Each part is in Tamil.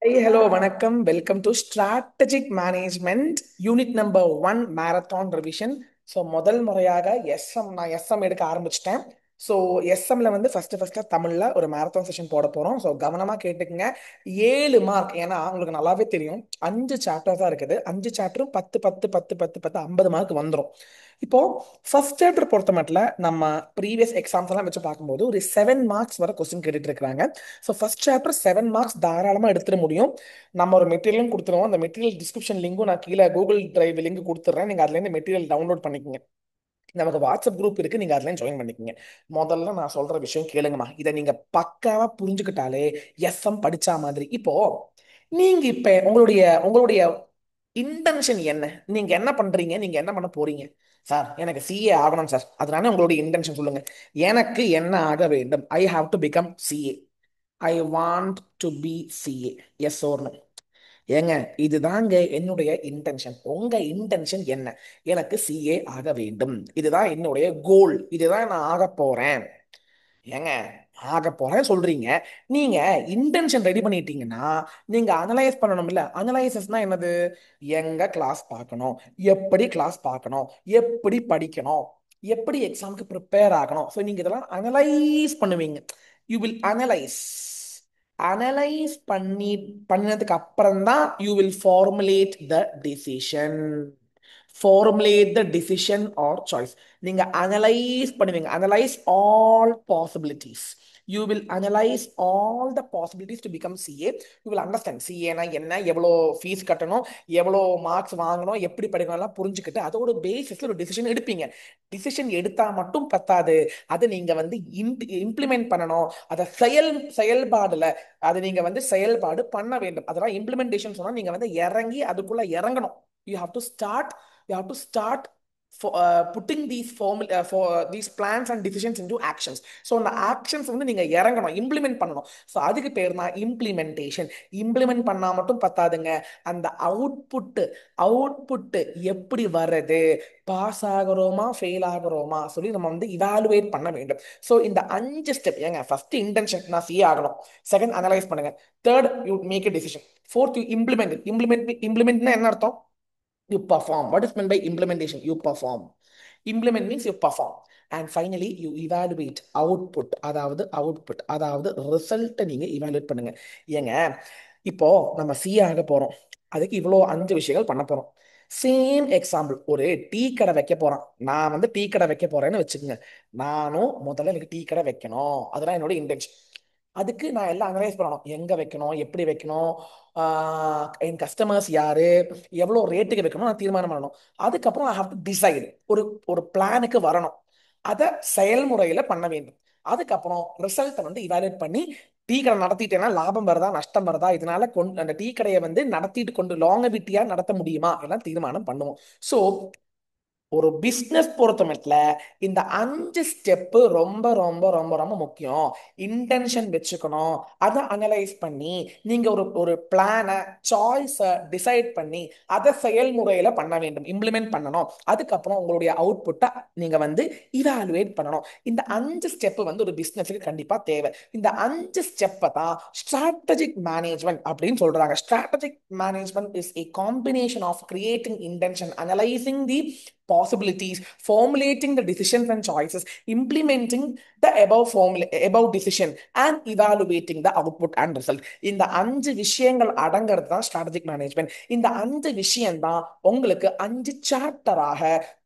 Hey, hello, வணக்கம். Welcome to strategic management unit number 1 marathon revision. So முதல் முறையாக நான் எஸ்எம் எடுக்க ஆரம்பிச்சிட்டேன். ஸோ எஸ்எம்ல வந்து ஃபர்ஸ்ட் தமிழ்ல ஒரு மேரத்தான் செஷன் போட போறோம். ஸோ கவனமா கேட்டுக்குங்க. 7 மார்க். ஏன்னா உங்களுக்கு நல்லாவே தெரியும், 5 சாப்டர் தான் இருக்குது. 5 சாப்டரும் 10 10 10 10 10 50 மார்க் வந்துடும். இப்போ ஃபர்ஸ்ட் சாப்டர் பொறுத்த மட்டும் நம்ம ப்ரீவியஸ் எக்ஸாம்ஸ் எல்லாம் வச்சு பார்க்கும்போது ஒரு 7 மார்க்ஸ் வரை கொஸ்டின் கேட்டுட்டு இருக்காங்க. ஸோ ஃபர்ஸ்ட் சாப்டர் 7 மார்க்ஸ் தாராளமாக எடுத்துட முடியும். நம்ம ஒரு மெட்டீரியலும் கொடுத்துருவோம். அந்த மெட்டீரியல் டிஸ்கிரிப்ஷன் லிங்கும் நான் கீழே கூகுள் டிரைவ் லிங்க் கொடுத்துட்றேன். நீங்கள் அதுலேருந்து மெட்டீரியல் டவுன்லோட் பண்ணிக்கோங்க. நமக்கு வாட்ஸ்அப் குரூப் இருக்கு, நீங்க அதுல ஜாயின் பண்ணிக்கோங்க. முதல்ல நான் சொல்ற விஷயம் கேளுங்கம்மா. இதை நீங்க பக்காவா புரிஞ்சுக்கிட்டாலே எஸ்எம் படிச்சா மாதிரி. இப்போ நீங்க இப்ப உங்களுடைய உங்களுடைய இன்டென்ஷன் என்ன? நீங்க என்ன பண்றீங்க? நீங்க என்ன பண்ண போறீங்க? சார், எனக்கு சிஏ ஆகணும் சார். அதனால உங்களுடைய இன்டென்ஷன் சொல்லுங்க. எனக்கு என்ன ஆக வேண்டும்? I have to become CA. I want to be CA. Yes or no? ஏங்க, இதுதாங்க என்னுடைய இன்டென்ஷன். உங்க இன்டென்ஷன் என்ன? எனக்கு சிஏ ஆக வேண்டும், இதுதான் என்னுடைய கோல், இதுதான் நான் ஆக போறேன். ஏங்க, ஆக போறேன் சொல்றீங்க. நீங்க இன்டென்ஷன் ரெடி பண்ணிட்டீங்கன்னா நீங்க அனலைஸ் பண்ணணும்ல. அனலைசிஸ்னா என்னது? எங்க கிளாஸ் பார்க்கணும், எப்படி கிளாஸ் பார்க்கணும், எப்படி படிக்கணும், எப்படி எக்ஸாமுக்கு ப்ரிப்பேர் ஆகணும். ஸோ நீங்க இதெல்லாம் அனலைஸ் பண்ணுவீங்க. You will analyse. அனலைஸ் பண்ணினதுக்கு அப்புறம் தான் you will formulate the decision. Formulate the decision or choice. நீங்க அனலைஸ் பண்ணுவீங்க. Analyse all possibilities. You will analyse all the possibilities to become CA. You will understand சிஏனா என்ன, எவ்வளோ ஃபீஸ் கட்டணும், எவ்வளோ மார்க்ஸ் வாங்கணும், எப்படி படிக்கணும் எல்லாம் புரிஞ்சுக்கிட்டு அதோட பேசிஸ்ல ஒரு டிசிஷன் எடுப்பீங்க. டிசிஷன் எடுத்தா மட்டும் பத்தாது, அதை நீங்க வந்து இம்ப்ளிமெண்ட் பண்ணணும். அதை செயல்பாடுல அதை நீங்க வந்து செயல்பாடு பண்ண வேண்டும். அதெல்லாம் இம்ப்ளிமெண்டேஷன் சொன்னா நீங்க வந்து இறங்கி அதுக்குள்ள இறங்கணும். You have to start. You have to start putting these plans and decisions into actions. So அந்த ஆக்ஷன்ஸ் வந்து நீங்க இறங்கணும், இம்ப்ளிமெண்ட் பண்ணணும். ஸோ அதுக்கு பேர் தான் இம்ப்ளிமெண்டேஷன். இம்ப்ளிமெண்ட் பண்ணா மட்டும் பத்தாதுங்க, அந்த அவுட்புட்டு எப்படி வர்றது, பாஸ் ஆகுறோமா ஃபெயில் ஆகுறோமா சொல்லி நம்ம வந்து இவாலுவேட் பண்ண வேண்டும். ஸோ இந்த 5 ஸ்டெப். ஏங்க, ஃபர்ஸ்ட் இன்டென்ஷன், நான் சிஏ ஆகணும். செகண்ட், அனலைஸ் பண்ணுங்க. Third, you make a decision. Fourth, you இம்ப்ளிமெண்ட்னா என்ன அர்த்தம்? You perform. What is meant by implementation? You perform. Implement means you perform. And finally, you evaluate. அதாவது ரிசல்ட்டை நீங்க இவாலுவேட் பண்ணுங்க. ஏங்க, இப்போ நம்ம சிஏ ஆக போறோம். அதுக்கு இவ்வளோ 5 விஷயங்கள் பண்ண போறோம். சேம் எக்ஸாம்பிள், ஒரு டீ கடை வைக்க போறான். நான் வந்து டீ கடை வைக்க போறேன்னு வச்சுக்கோங்க. நானும் முதல்ல எனக்கு டீ கடை வைக்கணும், அதெல்லாம் என்னோட இன்டென்ஷன். அதுக்கு நான் எல்லாம் அனலைஸ் பண்ணணும். எங்க வைக்கணும், எப்படி வைக்கணும், என் கஸ்டமர்ஸ் யாரு, எவ்வளோ ரேட்டுக்கு வைக்கணும் நான் தீர்மானம் பண்ணணும். அதுக்கப்புறம் ஐ ஹாவ் டு டிசைடு. ஒரு ஒரு பிளானுக்கு வரணும். அதை செயல்முறையில பண்ண வேண்டும். அதுக்கப்புறம் ரிசல்ட்டை வந்து இவாலுவேட் பண்ணி, டீ கடை நடத்திட்டேன்னா லாபம் வருதா நஷ்டம் வருதா, இதனால அந்த டீ கடையை வந்து நடத்திட்டு கொண்டு லாங்கவிட்டியா நடத்த முடியுமா எல்லாம் தீர்மானம் பண்ணுவோம். ஸோ ஒரு பிஸ்னஸ் பொறுத்த மட்டும் இந்த 5 ஸ்டெப்பு ரொம்ப ரொம்ப ரொம்ப ரொம்ப முக்கியம். இன்டென்ஷன் வச்சுக்கணும், அதை அனலைஸ் பண்ணி நீங்க ஒரு ஒரு பிளானை, சாய்ஸை டிசைட் பண்ணி அதை செயல்முறையில பண்ண வேண்டும், இம்ப்ளிமெண்ட் பண்ணணும். அதுக்கப்புறம் உங்களுடைய அவுட்புட்டை நீங்க வந்து இவாலுவேட் பண்ணணும். இந்த 5 ஸ்டெப்பு வந்து ஒரு பிசினஸுக்கு கண்டிப்பா தேவை. இந்த 5 ஸ்டெப்பை தான் ஸ்ட்ராட்டஜிக் மேனேஜ்மெண்ட் அப்படின்னு சொல்றாங்க. Strategic management is a combination of creating intention, analyzing the possibilities, formulating the decisions and choices, implementing the above decision, and evaluating the output and result. இந்த 5 விஷயங்கள் அடங்கிறது தான் ஸ்ட்ராட்டஜிக் மேனேஜ்மெண்ட். இந்த 5 விஷயம் தான் உங்களுக்கு 5 சாப்டராக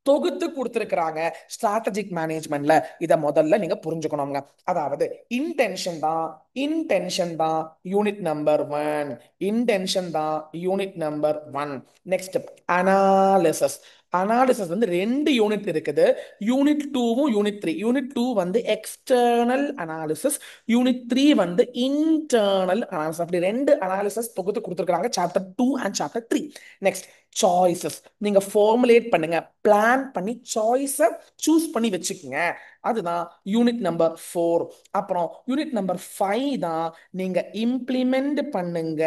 தொகுத்து கொடுத்துருக்கிறாங்க ஸ்ட்ராட்டஜிக் மேனேஜ்மெண்ட்ல. இதை முதல்ல நீங்க புரிஞ்சுக்கணுங்க. அதாவது இன்டென்ஷன் தான் யூனிட் நம்பர் 1. இன்டென்ஷன் தான் unit number 1. Next, analysis. Analysis வந்து 2 யூனிட் இருக்குது. Unit 2வும் unit 3. யூனிட் 2 வந்து எக்ஸ்டர்னல் அனாலிசிஸ், யூனிட் 3 வந்து இன்டர்னல் அனாலிசிஸ். அப்படி 2 அனாலிசிஸ் தொகுத்து கொடுத்துருக்காங்க, chapter 2 and chapter 3. Next, choices. நீங்க ஃபார்முலேட் பண்ணுங்க, பிளான் பண்ணி சாய்ஸை சூஸ் பண்ணி வச்சுக்கோங்க. அதுதான் யூனிட் நம்பர் 4. அப்புறம் யூனிட் நம்பர் 5 தான் நீங்க இம்ப்ளிமெண்ட் பண்ணுங்க,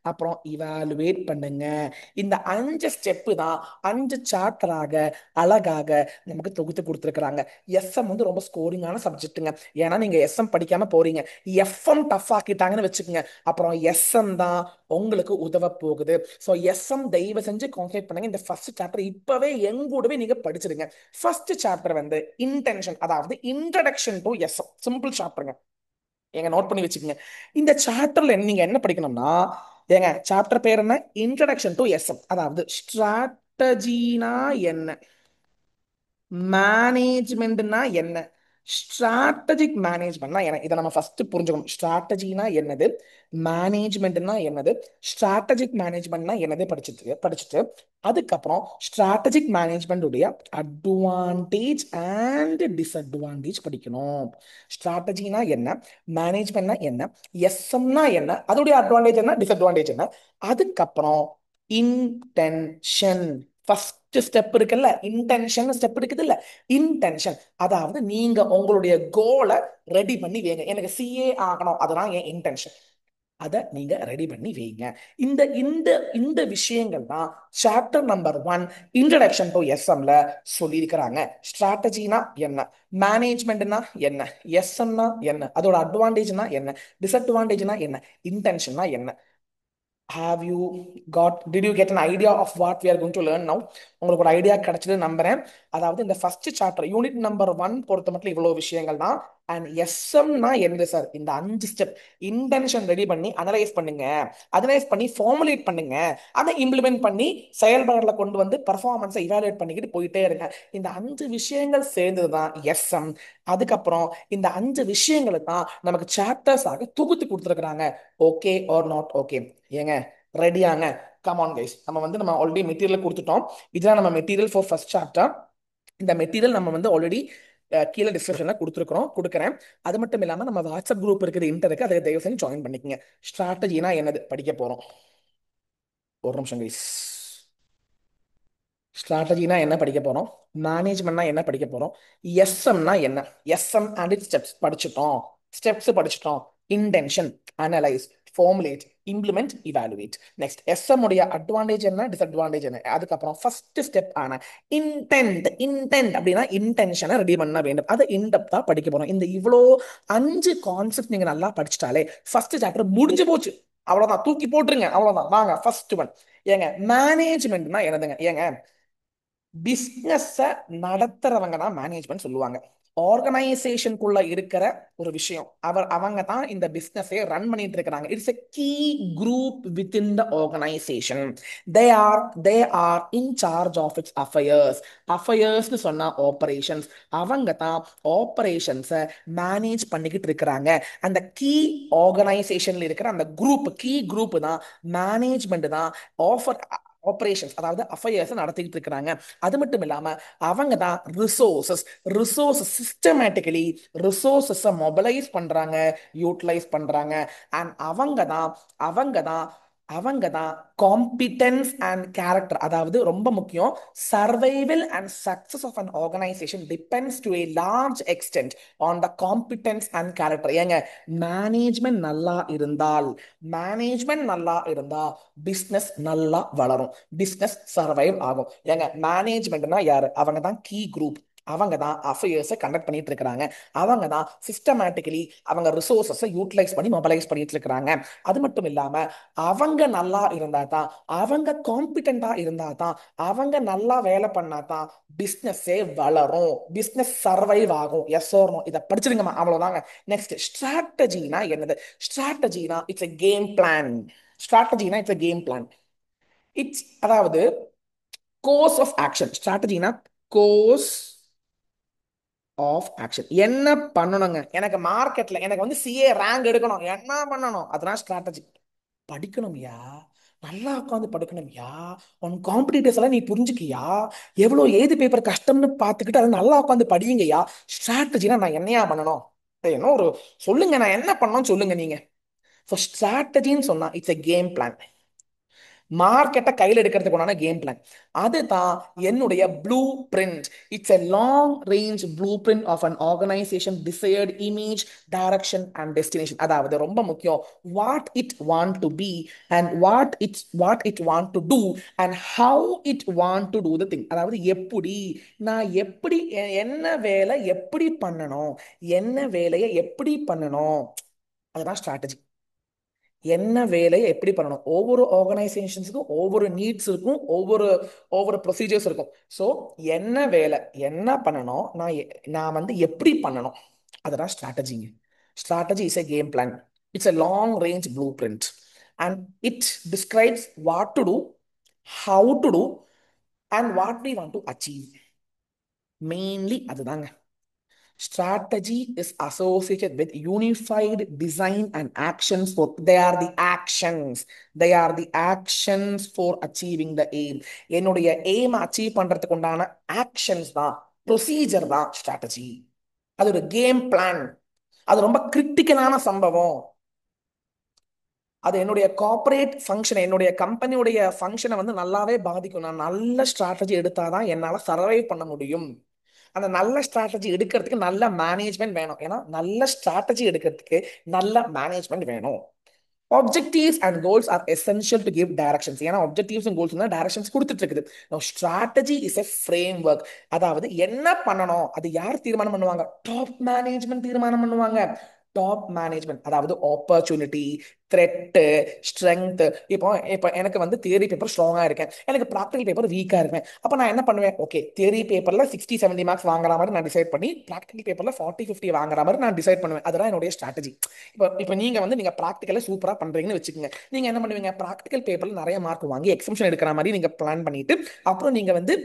அப்புறம் இவாலுவேட் பண்ணுங்க. இந்த 5 ஸ்டெப்பு தான் 5 சாப்டராக அழகாக நமக்கு தொகுத்து கொடுத்துருக்காங்க. எஸ்எம் வந்து ரொம்ப ஸ்கோரிங்கான சப்ஜெக்ட்டுங்க. ஏன்னா நீங்க எஸ்எம் படிக்காம போறீங்க, எஃப்எம் டஃப் ஆக்கிட்டாங்கன்னு வச்சுக்கோங்க, அப்புறம் எஸ்எம் தான் உங்களுக்கு உதவ போகுது. ஸோ எஸ்எம் தயவு செஞ்சு கான்சென்ட்ரேட் பண்ணுங்க. இந்த ஃபர்ஸ்ட் சாப்டர் இப்பவே எங்க கூடவே நீங்க படிச்சிருங்க. ஃபர்ஸ்ட் சாப்டர் வந்து இன்டென்ஷன், அதாவது இன்ட்ரடக்ஷன் டு எஸ்எம், சிம்பிள் சாப்டருங்க. எங்க நோட் பண்ணி வச்சுக்கோங்க. இந்த சாப்டர்ல நீங்க என்ன படிக்கணும்னா, ஏங்க சாப்டர் பேர் என்ன? Introduction to SM. அதாவது ஸ்ட்ராட்டஜினா என்ன, மேனேஜ்மெண்ட்னா என்ன, ஸ்ட்ராட்டஜிக் மேனேஜ்மெண்ட்னா என்ன, இதை நம்ம ஃபர்ஸ்ட் புரிஞ்சுக்கணும். ஸ்ட்ராட்டஜினா என்னது, மேனேஜ்மெண்ட்னா என்னது, ஸ்ட்ராட்டஜிக் மேனேஜ்மெண்ட்னா என்னது படிச்சுட்டு படிச்சுட்டு அதுக்கப்புறம் ஸ்ட்ராட்டஜிக் மேனேஜ்மெண்ட் உடைய அட்வான்டேஜ் அண்ட் டிஸ்அட்வான்டேஜ் படிக்கணும். ஸ்ட்ராட்டஜினா என்ன, மேனேஜ்மெண்ட்னா என்ன, எஸ்எம்னா என்ன, அதோடைய அட்வான்டேஜ் என்ன, டிஸ்அட்வான்டேஜ் என்ன, அதுக்கப்புறம் இன்டென்ஷன். ஃபர்ஸ்ட் ஸ்டெப் இருக்குல்ல, இன்டென்ஷன் ஸ்டெப் இருக்குது இல்ல, இன்டென்ஷன் அதாவது நீங்க உங்களுடைய கோலை ரெடி பண்ணி வைங்க. எனக்கு சிஏ ஆகணும், அதெல்லாம் என் இன்டென்ஷன். அதை நீங்க ரெடி பண்ணி வைங்க. இந்த இந்த இந்த விஷயங்கள் தான் சாப்டர் நம்பர் 1 இன்ட்ரடக்ஷன் டு எஸ்எம்ல சொல்லியிருக்கிறாங்க. ஸ்ட்ராட்டஜினா என்ன, மேனேஜ்மெண்ட்னா என்ன, எஸ்எம்னா என்ன, அதோட அட்வான்டேஜ்னா என்ன, டிஸ்அட்வான்டேஜ்னா என்ன, இன்டென்ஷன்னா என்ன. Did you get an idea of what we are going to learn now? உங்களுக்கு ஒரு ஐடியா கிடைச்சது நம்புறேன். அதாவது இந்த ஃபர்ஸ்ட் சாப்டர் யூனிட் நம்பர் 1 பொறுத்த மட்டும் இவ்வளவு விஷயங்கள் தான். அண்ட் எஸ்எம்னா என்ன சார், இந்த 5 ஸ்டெப். இன்டென்ஷன் ரெடி பண்ணி அனலைஸ் பண்ணுங்க, அனலைஸ் பண்ணி ஃபார்முலேட் பண்ணுங்க, அதை இம்ப்ளிமெண்ட் பண்ணி செயல்பாடுல கொண்டு வந்து பர்ஃபார்மன்ஸை இவாலுவேட் பண்ணிக்கிட்டு போயிட்டே இருங்க. இந்த 5 விஷயங்கள் சேர்ந்தது தான் எஸ்எம். அதுக்கப்புறம் இந்த 5 விஷயங்களை தான் நமக்கு சாப்டர்ஸ் ஆக தொகுத்து கொடுத்துருக்காங்க. Okay or not okay? ஏங்க ரெடியாங்க? கமான் கைஸ், நம்ம ஆல்ரெடி மெட்டீரியல் கொடுத்துட்டோம். இதுதான் நம்ம மெட்டீரியல் ஃபார் ஃபர்ஸ்ட் சாப்டர். இந்த மெட்டீரியல் நம்ம வந்து ஆல்ரெடி கீழே டிஸ்கிரிப்ஷன்ல கொடுக்குறேன். அது மட்டும் இல்லாம நம்ம வாட்ஸ்அப் குரூப் இருக்குது, இன்டருக்கு, அதை தயவு செஞ்சு ஜாயின் பண்ணிக்கங்க. ஸ்ட்ராட்டஜினா என்னது படிக்க போறோம். ஒரு நிமிஷம் கைஸ். ஸ்ட்ராட்டஜினா என்ன படிக்க போறோம், மேனேஜ்மெண்ட்னா என்ன படிக்க போறோம், எஸ்எம்னா என்ன, எஸ்எம் அண்ட் இட் ஸ்டெப்ஸ் படிச்சுட்டோம். ஸ்டெப்ஸ் படிச்சுட்டோம். Intention, analyse, formulate, implement, evaluate. Next SM உடைய அட்வான்டேஜ் என்ன, டிஸ்அட்வான்டேஜ் என்ன. அதுக்கப்புறம் ஃபர்ஸ்ட் ஸ்டெப் ஆன இன்டென்ட் அப்படின்னா இன்டென்ஷனை ரெடி பண்ண வேண்டும். அதை இன்டெப்தா படிக்க போறோம். இந்த இவ்வளோ 5 கான்செப்ட் நீங்க நல்லா படிச்சுட்டாலே ஃபர்ஸ்ட் சாப்டர் முடிஞ்சு போச்சு. அவ்வளவுதான், தூக்கி போட்டுருங்க, அவ்வளவுதான். வாங்க ஃபர்ஸ்ட் ஒன். ஏங்க மேனேஜ்மெண்ட்னா என்னதுங்க? ஏங்க பிஸ்னஸ் நடத்துறவங்க தான் மேனேஜ்மெண்ட் சொல்லுவாங்க. ஆர்கனைசேஷனுக்குள்ள இருக்கிற ஒரு விஷயம், அவங்க தான் இந்த பிசினஸை ரன் பண்ணிட்டு இருக்கிறாங்க. It's a key group within the organisation. They are in charge of its affairs. அஃபயர்ஸ்னு சொன்னா ஆபரேஷன்ஸ். அவங்க தான் ஆபரேஷன்ஸை மேனேஜ் பண்ணிக்கிட்டு இருக்கிறாங்க. அந்த கீ ஆர்கனைசேஷன்ல இருக்கிற அந்த குரூப், கீ குரூப் தான் மேனேஜ்மெண்ட் தான் ஆஃபர் ஆபரேஷன்ஸ், அதாவது அஃபயர்ஸ் நடத்திக்கிட்டு இருக்கிறாங்க. அது மட்டும் இல்லாம அவங்க தான் ரிசோர்சஸ் சிஸ்டமேட்டிக்கலி ரிசோர்சஸை மொபைலைஸ் பண்றாங்க, யூட்டிலைஸ் பண்றாங்க. அண்ட் அவங்க தான் காம்பிடன்ஸ் அண்ட் கேரக்டர், அதாவது ரொம்ப முக்கியம், survival and success of an organisation depends to a large extent on the competence and character. ஏங்க மேனேஜ்மெண்ட் நல்லா இருந்தா பிசினஸ் நல்லா வளரும், பிசினஸ் சர்வைவ் ஆகும். ஏங்க மேனேஜ்மெண்ட்னா யாரு? அவங்க தான் கீ குரூப். அவங்க தான் அஃபேர்ஸை கண்டக்ட் பண்ணிட்டு இருக்கிறாங்க. அவங்க தான் சிஸ்டமேட்டிக்கலி அவங்க ரிசோர்ஸஸை யூட்டிலைஸ் பண்ணி மொபைலைஸ் பண்ணிட்டு இருக்கிறாங்க. அது மட்டும் இல்லாம அவங்க நல்லா இருந்தா தான், அவங்க காம்பிடண்டா இருந்தா தான், அவங்க நல்லா வேலை பண்ணா தான் பிசினஸே வளரும், பிசினஸ் சர்வைவ் ஆகும். Yes or no? இதை படிச்சிருங்கம்மா, அவ்வளவுதாங்க. நெக்ஸ்ட் ஸ்ட்ராட்டஜினா என்னது? ஸ்ட்ராட்டஜினா இட்ஸ் எ கேம் பிளான். ஸ்ட்ராட்டஜினா இட்ஸ் எ கேம் பிளான். அதாவது கோர்ஸ் ஆஃப் ஆக்ஷன். ஸ்ட்ராட்டஜினா கோர்ஸ் ஆஃப் ஆக்ஷன். என்ன பண்ணணுங்க? எனக்கு மார்க்கெட்ல எனக்கு வந்து சிஏ ரேங்க் எடுக்கணும், என்ன பண்ணணும்? அதெல்லாம் ஸ்ட்ராட்டஜி. படிக்கணும்யா, நல்லா உட்காந்து படிக்கணும்யா. உன் காம்படிட்டர்ஸ் எல்லாம் நீ புரிஞ்சுக்கியா, எவ்வளவு ஏது பேப்பர் கஷ்டம்னு பார்த்துக்கிட்டு அதை நல்லா உட்காந்து படியுங்கய்யா. ஸ்ட்ராட்டஜினா நான் என்னையா பண்ணணும்? என்ன ஒரு சொல்லுங்க, நான் என்ன பண்ணணும் சொல்லுங்க நீங்க. ஸ்ட்ராட்டஜின்னு சொன்னா இட்ஸ் எ கேம் பிளான். மார்க்கெட்டை கையில் எடுக்கிறதுக்கு உண்டான கேம் பிளான். அதுதான் என்னுடைய blueprint. It's a long range blueprint of an organisation desired image, direction and destination. அதாவது ரொம்ப முக்கியம், what it want to be and what it want to do and how it want to do the thing. அதாவது நான் எப்படி என்ன வேலை எப்படி பண்ணணும், என்ன வேலையை எப்படி பண்ணணும், அதுதான் ஸ்ட்ராட்டஜி. என்ன வேலையை எப்படி பண்ணணும். ஒவ்வொரு ஆர்கனைசேஷன்ஸுக்கும் ஒவ்வொரு நீட்ஸ் இருக்கும், ஒவ்வொரு ஒவ்வொரு ப்ரொசீஜர்ஸ் இருக்கும். ஸோ என்ன வேலை என்ன பண்ணணும், நான் வந்து எப்படி பண்ணணும், அதெல்லாம் ஸ்ட்ராட்டஜிங்க. Strategy is a game plan. It's a long range blueprint and it describes what to do, how to do and what we want to achieve. Mainly அதுதாங்க. Strategy is associated with unified design and actions for they are the actions. They are the actions for achieving the aim. என்னுடைய எய்ம் அச்சீவ் பண்றதுக்கு உண்டான ஆக்ஷன்ஸ் தான், ப்ரொசீஜர் தான் ஸ்ட்ராட்டஜி. அது ஒரு கேம் பிளான். அது ரொம்ப கிரிட்டிக்கலான சம்பவம். அது என்னுடைய கார்ப்பரேட் ஃபங்க்ஷன், என்னுடைய கம்பெனியுடைய ஃபங்க்ஷனை வந்து நல்லாவே பாதிக்கும். நான் நல்ல ஸ்ட்ராட்டஜி எடுத்தாதான் என்னால் சர்வைவ் பண்ண முடியும். அந்த நல்ல ஸ்ட்ராட்டஜி எடுக்கிறதுக்கு நல்ல மேனேஜ்மெண்ட் வேணும். ஏன்னா நல்ல ஸ்ட்ராட்டஜி எடுக்கிறதுக்கு நல்ல மேனேஜ்மெண்ட் வேணும். Objectives and goals R essential to give directions. ஏன்னா ஆப்ஜெக்டிவ்ஸ் அண்ட் கோல்ஸ் தான் டைரக்ஷன்ஸ் கொடுத்துட்டு இருக்குது. Strategy is a frame work. அதாவது என்ன பண்ணணும் அது யார் தீர்மானம் பண்ணுவாங்க? டாப் மேனேஜ்மெண்ட் தீர்மானம் பண்ணுவாங்க. டாப் மேனேஜ்மெண்ட் அதாவது ஆப்பர்ச்சுனிட்டி, த்ரெட்டு, ஸ்ட்ரென்த். இப்போ இப்போ எனக்கு வந்து தியரி பேப்பர் ஸ்ட்ராங்காக இருக்கேன், எனக்கு ப்ராக்டிகல் பேப்பர் வீக்காக இருக்கேன். அப்போ நான் என்ன பண்ணுவேன்? ஓகே, தியரி பேப்பரில் 60-70 மார்க்ஸ் வாங்குற மாதிரி நான் டிசைட் பண்ணி ப்ராக்டிகல் பேப்பரில் 40-50 வாங்குற மாதிரி நான் டிசைட் பண்ணுவேன். அதுதான் என்னுடைய ஸ்ட்ராட்டஜி. இப்போ நீங்கள் ப்ராக்டிக்கலை சூப்பராக பண்ணுறீங்கன்னு வச்சுக்கோங்க. நீங்கள் என்ன பண்ணுவீங்க? ப்ராக்டிக்கல் பேப்பரில் நிறைய மார்க் வாங்கி எக்ஸம்ஷன் எடுக்கிற மாதிரி நீங்கள் பிளான் பண்ணிட்டு அப்புறம் நீங்கள் வந்து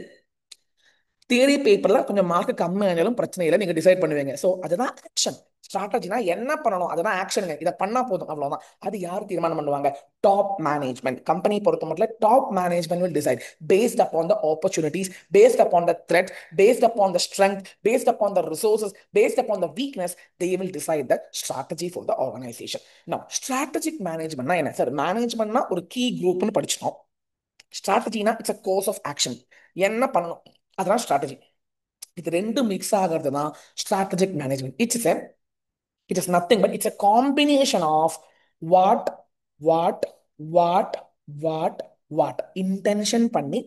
தியரி பேப்பர்ல கொஞ்சம் மார்க் கம்மியானாலும் பிரச்சனை இல்லை, நீங்க டிசைட் பண்ணுவீங்க. ஸோ அதுதான் ஆக்ஷன். ஸ்ட்ராட்டஜினா என்ன பண்ணணும் அதுதான் ஆக்ஷனுங்க. இதை பண்ணா போதும், அவ்வளவுதான். அது யார் தீர்மானம் பண்ணுவாங்க? Top management. கம்பெனி பொறுத்த மட்டும் top management will decide based upon the opportunities, based upon the threat, based upon the strength, based upon the resources, based upon the weakness. They will decide the strategy for the organization. Now strategic management என்ன சார்? மேனேஜ்மெண்ட்னா ஒரு கீ குரூப்னு படிச்சிட்டோம். ஸ்ட்ராட்டஜினா it's a course of action. என்ன பண்ணணும் அதெல்லாம் ஸ்ட்ராட்டஜி. இது ரெண்டும் மிக்ஸ் ஆகிறது தான் strategic management. It is nothing but it's a combination of what what what what what intention பண்ணி,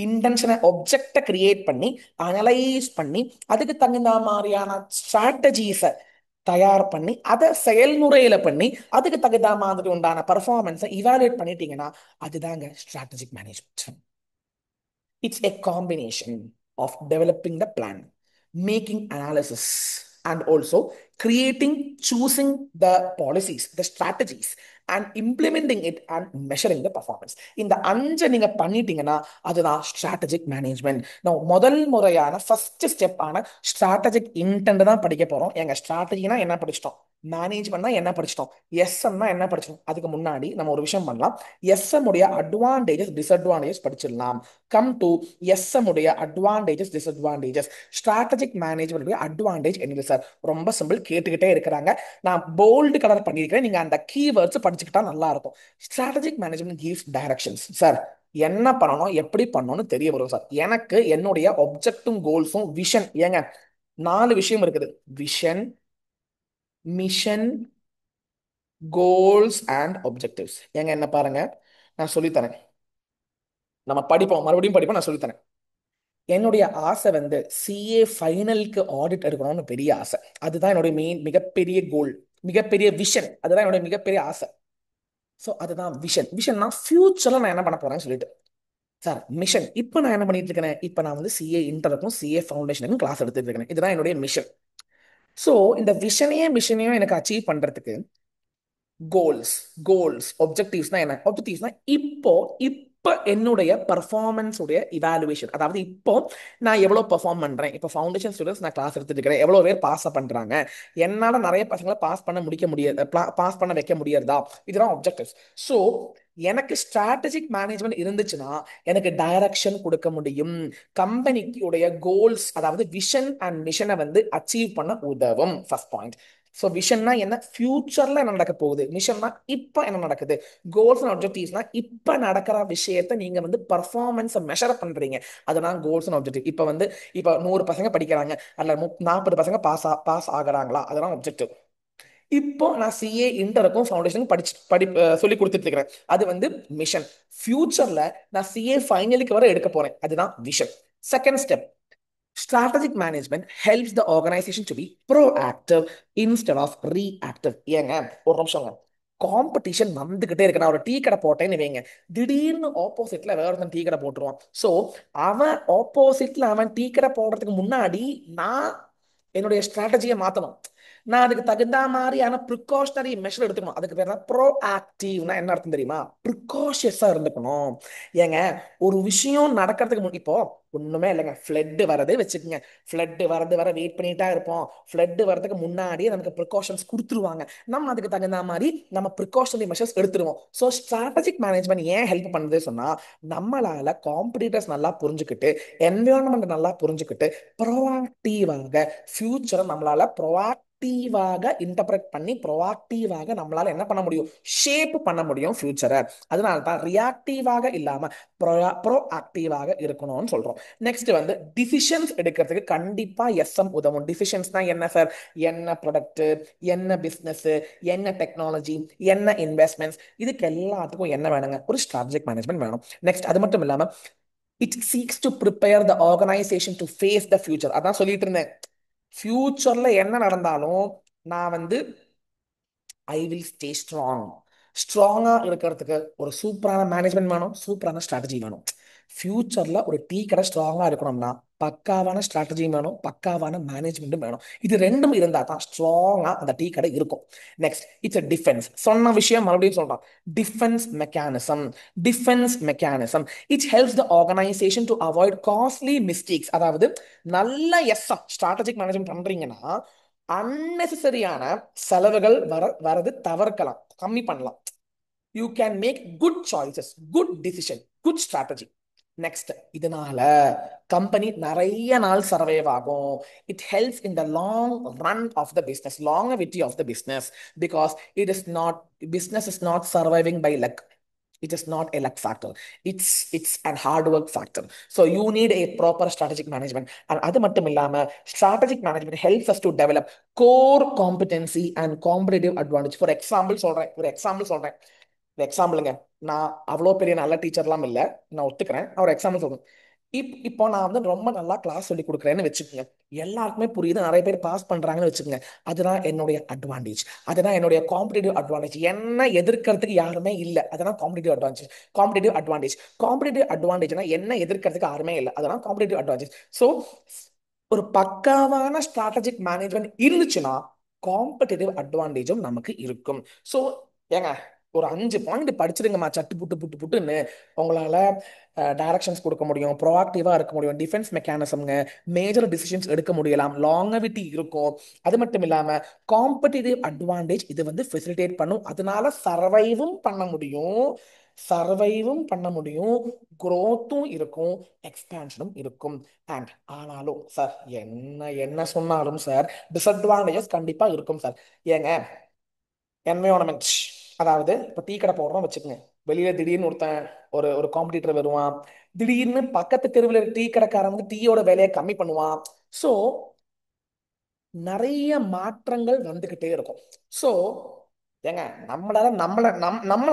இன்டென்ஷனை ஒப்ஜெக்டை கிரியேட் பண்ணி, அனலைஸ் பண்ணி, அதுக்கு தகுந்த மாதிரியான ஸ்ட்ராட்டஜிஸை தயார் பண்ணி, அதை செயல்முறையில பண்ணி, அதுக்கு தகுந்த மாதிரி உண்டான பர்ஃபார்மன்ஸை இவாலுவேட் பண்ணிட்டீங்கன்னா அதுதாங்க strategic management. It's a combination of developing the plan, making analysis, and also creating, choosing the policies, the strategies, and implementing it and measuring the performance. இந்த அஞ்சை நீங்க பண்ணிட்டீங்கன்னா அதுதான் ஸ்ட்ராட்டஜிக் மேனேஜ்மெண்ட். நான் முதல் முறையான ஃபர்ஸ்ட் ஸ்டெப் ஆன ஸ்ட்ராட்டஜிக் இன்டென்ட் தான் படிக்க போறோம். எங்க ஸ்ட்ராட்டஜினா என்ன படிச்சிட்டோம், மேனேஜ்மெண்ட்னா என்ன படிச்சிட்டோம், எஸ்எம்னா என்ன படிச்சிட்டோம். அதுக்கு முன்னாடி நம்ம ஒரு விஷயம் பண்ணலாம். எஸ்எம் உடைய அட்வான்டேஜஸ் டிஸ்அட்வான்டேஜஸ் படிச்சிடலாம். கம் டு எஸ்எம் உடைய advantages disadvantages. Strategic management advantage என்ன சார்? ரொம்ப சிம்பிள், கேட்டுக்கிட்டே இருக்கிறாங்க. நான் போல்டு கலர் பண்ணியிருக்கிறேன், நீங்க அந்த கீவேர்ட்ஸ் படிச்சுக்கிட்டா நல்லா இருக்கும். Strategic management gives directions. Sir என்ன பண்ணணும் எப்படி பண்ணணும்னு தெரிய வரும் சார். எனக்கு என்னுடைய ஒப்ஜெக்டும் கோல்ஸும் விஷன், ஏங்க 4 விஷயம் இருக்குது. Vision, mission, goals and objectives. ஏங்க என்ன பாருங்க, நான் சொல்லித்தரேன். நம்ம படிப்போம், மறுபடியும் படிப்போம், நான் சொல்லித்தரேன். என்னுடைய ஆசை வந்து சிஏ ஃபைனலுக்கு ஆடிட் எடுக்கணும்னு பெரிய ஆசை. அதுதான் என்னுடைய மிகப்பெரிய கோல், மிகப்பெரிய விஷன். அதுதான் என்னுடைய மிகப்பெரிய ஆசை. ஸோ அதுதான் விஷன். விஷன்னா ஃபியூச்சர்ல நான் என்ன பண்ண போறேன்னு சொல்லிட்டு. சார் மிஷன், இப்போ நான் என்ன பண்ணிட்டு இருக்கேன்? இப்போ நான் வந்து சிஏ இன்டருக்கும் சிஏ ஃபவுண்டேஷனுக்கும் கிளாஸ் எடுத்துட்டு இருக்கேன். இதுதான் என்னுடைய மிஷன். ஸோ இந்த விஷனையும் மிஷனையும் எனக்கு அச்சீவ் பண்றதுக்கு கோல்ஸ், ஒப்ஜெக்டிவ்ஸ்னா என்ன? ஒப்ஜெக்டிவ்ஸ்னா இப்போ இப்போ என்னுடைய பர்ஃபார்மன்ஸ் உடைய இவாலுவேஷன். அதாவது இப்போ நான் எவ்வளோ பெர்ஃபார்ம் பண்றேன். இப்போ ஃபவுண்டேஷன் ஸ்டூடெண்ட்ஸ் நான் கிளாஸ் எடுத்துட்டு இருக்கிறேன், எவ்வளோ பேர் பாஸ் பண்றாங்க, என்னால நிறைய பசங்களை பாஸ் பண்ண முடிக்க முடியாது, பாஸ் பண்ண வைக்க முடியறதா, இதெல்லாம் ஒப்ஜெக்டிவ்ஸ். ஸோ எனக்கு ஸ்ட்ராட்டஜிக் மேனேஜ்மெண்ட் இருந்துச்சுன்னா எனக்கு டைரக்ஷன் கொடுக்க முடியும். கம்பெனிக்கு உடைய கோல்ஸ் அதாவது விஷன் அண்ட் மிஷனை வந்து அச்சீவ் பண்ண உதவும். First point. ஸோ விஷன்னா என்ன? ஃபியூச்சர்ல என்ன நடக்க போகுது. மிஷன்னா இப்போ என்ன நடக்குது. கோல்ஸ் அண்ட் ஆப்ஜெக்டிவ்ஸ்னா இப்போ நடக்கிற விஷயத்தை நீங்க வந்து பர்ஃபார்மன்ஸை மெஷர் பண்றீங்க. அதெல்லாம் கோல்ஸ் அண்ட் ஆப்ஜெக்டிவ். இப்போ வந்து இப்போ 100 பசங்க படிக்கிறாங்க, அதில் 40 பசங்க பாஸ் ஆகுறாங்களா, அதெல்லாம் ஆப்ஜெக்டிவ். இப்போ நான் சிஏ இன்டருக்கும் ஃபவுண்டேஷனுக்கும் சொல்லி கொடுத்துட்டு இருக்கிறேன், அது வந்து மிஷன். ஃபியூச்சர்ல நான் சிஏ ஃபைனலுக்கு வர எடுக்க போறேன், அதுதான் vision. Second step, strategic management helps the organization to be proactive instead of reactive. ஏங்க ஒரு நிமிஷங்க, காம்படிஷன் வந்துகிட்டே இருக்கு. நான் ஒரு டீ கடை போட்டேன்னு வைங்க, திடீர்னு ஆப்போசிட்ல வேற ஒருத்தன் டீ கடை போட்டுருவான். ஸோ அவன் ஆப்போசிட்ல அவன் டீ கடை போடுறதுக்கு முன்னாடி நான் என்னுடைய ஸ்ட்ராட்டஜியை மாத்தணும். நான் அதுக்கு தகுந்த மாதிரியான ப்ரிகாஷனரி மெஷர் எடுத்துக்கணும். அதுக்கு பேர் ப்ரோ ஆக்டிவ்னா என்ன அர்த்தம் தெரியுமா? ப்ரிகாஷியஸா இருந்துக்கணும். ஏங்க, ஒரு விஷயம் நடக்கிறதுக்கு இப்போ ஒண்ணுமே இல்லைங்க, ஃப்ளட் வரதே வச்சுக்கோங்க. ஃப்ளட் வரது வர வெயிட் பண்ணிட்டா இருப்போம். ஃப்ளட் வரதுக்கு முன்னாடியே நமக்கு ப்ரிகாஷன்ஸ் கொடுத்துருவாங்க. நம்ம அதுக்கு தகுந்த மாதிரி நம்ம ப்ரிகாஷனரி மெஷர்ஸ் எடுத்துருவோம். ஸோ ஸ்ட்ராட்டஜிக் மேனேஜ்மெண்ட் ஏன் ஹெல்ப் பண்ணுது சொன்னா, நம்மளால காம்படிட்டர்ஸ் நல்லா புரிஞ்சுக்கிட்டு, என்விரான்மெண்ட் நல்லா புரிஞ்சுக்கிட்டு, ப்ரோஆக்டிவாக ஃபியூச்சரை நம்மளால ப்ரோஆக்டிவாக இன்டர்பிரட் பண்ணி ப்ரோஆக்டிவாக நம்மளால என்ன பண்ண முடியும், ஷேப் பண்ண முடியும் ஃபியூச்சரை. அதனால தான் ரியாக்டிவாக இல்லாம ப்ரோ ஆக்டிவாக இருக்கணும்னு சொல்றோம். நெக்ஸ்ட் வந்து டிசிஷன்ஸ் எடுக்கிறதுக்கு கண்டிப்பா எஸ்எம் உதவும். டிசிஷன்ஸ்னா என்ன சார்? என்ன ப்ராடக்ட், என்ன பிசினஸ், என்ன டெக்னாலஜி, என்ன இன்வெஸ்ட்மெண்ட்ஸ், இதுக்கு எல்லாத்துக்கும் என்ன வேணுங்க? ஒரு ஸ்ட்ராட்டஜிக் மேனேஜ்மெண்ட் வேணும். நெக்ஸ்ட் அது மட்டும் இல்லாம it seeks to prepare the organisation to face the future. அதான் சொல்லிட்டு இருந்தேன், ஃபியூச்சர்ல என்ன நடந்தாலும் நான் வந்து ஐ வில் ஸ்டே ஸ்ட்ராங். ஸ்ட்ராங்கா இருக்கிறதுக்கு ஒரு சூப்பரான மேனேஜ்மெண்ட் வேணும், சூப்பரான ஸ்ட்ராட்டஜி வேணும். ஃபியூச்சர்ல ஒரு டீ கடை ஸ்ட்ராங்கா இருக்கணும்னா பக்காவான ஸ்ட்ராட்டஜி வேணும், பக்காவான மேனேஜ்மெண்ட்டும் வேணும். இது ரெண்டும் இருந்தா தான் ஸ்ட்ராங்கா அந்த டீ கடை இருக்கும். Next it's a defence. சொன்ன விஷயம் மறுபடியும் சொல்றான். Defence mechanism. Defence mechanism it helps the organisation to avoid costly mistakes. அதாவது நல்ல ஸ்ட்ராட்டஜிக் மேனேஜ்மெண்ட் பண்றீங்கன்னா அன்னெசரியான செலவுகள் வரது தவிர்க்கலாம், கம்மி பண்ணலாம். You can make good choices, good decision, good strategy. Next இதனால கம்பெனி நிறைய நாள் சர்வைவ் ஆகும். It helps in the long run of the business, longevity of the business. Because it is not, business is not surviving by luck. It is not a luck factor. It's an hard work factor. So you need a proper strategic management. And அது மட்டும் இல்லாம strategic management helps us to develop core competency and competitive advantage. For example சொல்றேன், ஒரு எக்ஸாம்பிள் சொல்றேன். ஒரு எக்ஸாம்பிளுங்க, நான் அவ்வளோ பெரிய நல்ல டீச்சர்லாம் இல்லை, நான் ஒத்துக்கிறேன். நான் ஒரு எக்ஸாம்பிள் சொல்றேன். இப்போ நான் வந்து ரொம்ப நல்லா கிளாஸ் சொல்லி கொடுக்குறேன்னு வச்சுக்கோங்க, எல்லாருக்குமே புரியுது, நிறைய பேர் பாஸ் பண்றாங்கன்னு வச்சுக்கோங்க. அதுதான் என்னுடைய அட்வான்டேஜ், அதுதான் என்னுடைய காம்படிட்டிவ் அட்வான்டேஜ். என்ன எதிர்க்கிறதுக்கு யாருமே இல்லை, அதெல்லாம் competitive advantage. Competitive advantage, competitive அட்வான்டேஜ்னா என்ன எதிர்க்கிறதுக்கு யாருமே இல்லை, அதெல்லாம் காம்படிட்டிவ் அட்வான்டேஜ். ஸோ ஒரு பக்காவான ஸ்ட்ராட்டஜிக் மேனேஜ்மெண்ட் இருந்துச்சுன்னா காம்படிட்டிவ் அட்வான்டேஜும் நமக்கு இருக்கும். ஸோ ஏங்க, ஒரு 5 பாயிண்ட் படிச்சிருங்கம்மா, சட்டு புட்டு புட்டு புட்டுன்னு. உங்களால டைரக்ஷன்ஸ் கொடுக்க முடியும், ப்ரோஆக்டிவா இருக்க முடியும், டிஃபென்ஸ் மெக்கானிசம்ங்க, மேஜர் டிசிஷன்ஸ் எடுக்க முடியலாம், லாங்கவிட்டி இருக்கும். அது மட்டும் இல்லாம காம்படிட்டிவ் அட்வான்டேஜ் இது வந்து ஃபெசிலிட்டேட் பண்ணும். அதனால சர்வைவும் பண்ண முடியும், growth-உம் இருக்கும், எக்ஸ்பேன்ஷனும் இருக்கும். அண்ட் ஆனாலும் சார், என்ன என்ன சொன்னாலும் சார், டிஸ்அட்வான்டேஜஸ் கண்டிப்பா இருக்கும் சார். ஏங்க, என்வயோன்மெண்ட், அதாவது இப்போ டீ கடை போடுறோம் வச்சுக்கோங்க, வெளியில திடீர்னு ஒருத்தன், ஒரு ஒரு காம்படிட்டர் வருவான். திடீர்னு பக்கத்து தெருவில் டீ கடைக்காரன் வந்து டீயோட விலையை கம்மி பண்ணுவான். ஸோ நிறைய மாற்றங்கள் வந்துகிட்டே இருக்கும். ஸோ ஏங்க, நம்மளால நம்மளை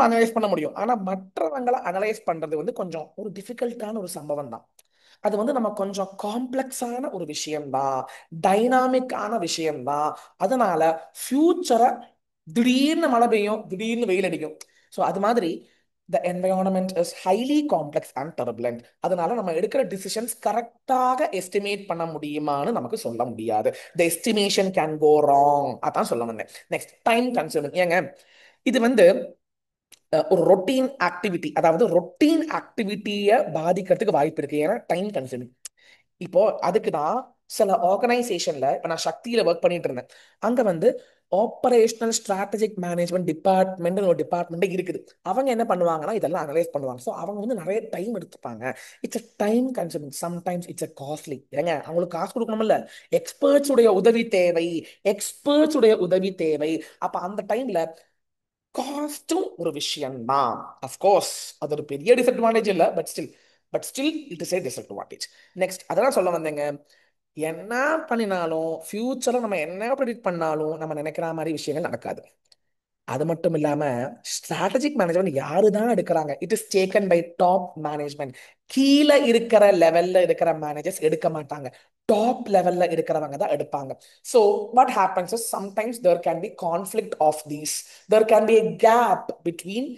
அனலைஸ் பண்ண முடியும், ஆனா மற்றவங்களை அனலைஸ் பண்றது வந்து கொஞ்சம் ஒரு டிஃபிகல்ட்டான ஒரு சம்பவம் தான். அது வந்து நம்ம கொஞ்சம் காம்ப்ளெக்ஸான ஒரு விஷயம்தான், டைனாமிக்கான விஷயம்தான். அதனால ஃபியூச்சரை திடீர்னு மழை பெய்யும், திடீர்னு வெயில் அடிக்கும். ஸோ அது மாதிரி the environment is highly complex and turbulent. அதனால நம்ம எடுக்கிற டிசிஷன்ஸ் கரெக்டாக எஸ்டிமேட் பண்ண முடியுமான்னு நமக்கு சொல்ல முடியாது. த எஸ்டிமேஷன் கேன் கோ ராங். அதான் சொல்ல வந்தேன். Next time consuming. ஏங்க, இது வந்து ஒரு ரொட்டீன் ஆக்டிவிட்டி, அதாவது ரொட்டீன் ஆக்டிவிட்டியை பாதிக்கிறதுக்கு வாய்ப்பு இருக்கு. ஏன்னா டைம் கன்சூமிங். இப்போ அதுக்கு தான் சில ஆர்கனைசேஷன்ல, இப்போ நான் சக்தியில ஒர்க் பண்ணிட்டு இருந்தேன், அங்க வந்து ஆபரேஷனல் ஸ்ட்ராட்டஜிக் மேனேஜ்மெண்ட் டிபார்ட்மெண்ட் ஒரு டிபார்ட்மெண்ட் இருக்குது. அவங்க என்ன பண்ணுவாங்கன்னா இதெல்லாம் அனலைஸ் பண்ணுவாங்க. ஸோ அவங்க வந்து நிறைய டைம் எடுத்துப்பாங்க. It's a time consuming, sometimes it's a costly. ஏங்க, அவங்களுக்கு காசு கொடுக்கணும்ல, எக்ஸ்பர்ட்ஸ் உடைய உதவி தேவை, எக்ஸ்பர்ட்ஸ் உடைய உதவி தேவை. அப்ப அந்த டைம்ல காஸ்டும் ஒரு விஷயம் தான். அஃப்கோர்ஸ் அது ஒரு பெரிய டிஸ்அட்வான்டேஜ் இல்லை, but still it is a disadvantage. Next அதெல்லாம் சொல்ல வந்தேங்க, என்ன பண்ணினாலும் ஃபியூச்சர்ல நம்ம என்ன ப்ரெடிக்ட் பண்ணாலும் நம்ம நினைக்கிற மாதிரி விஷயங்கள் நடக்காது. அது மட்டும் இல்லாம ஸ்ட்ராட்டஜிக் மேனேஜ்மெண்ட் யாரு தான் எடுக்கிறாங்க? It is taken by top management. கீழே இருக்கிற லெவல்ல இருக்கிற மேனேஜர்ஸ் எடுக்க மாட்டாங்க. டாப் லெவல்ல இருக்கிறவங்க தான் எடுப்பாங்க. So what happens is sometimes there can be conflict of these. There can be a gap between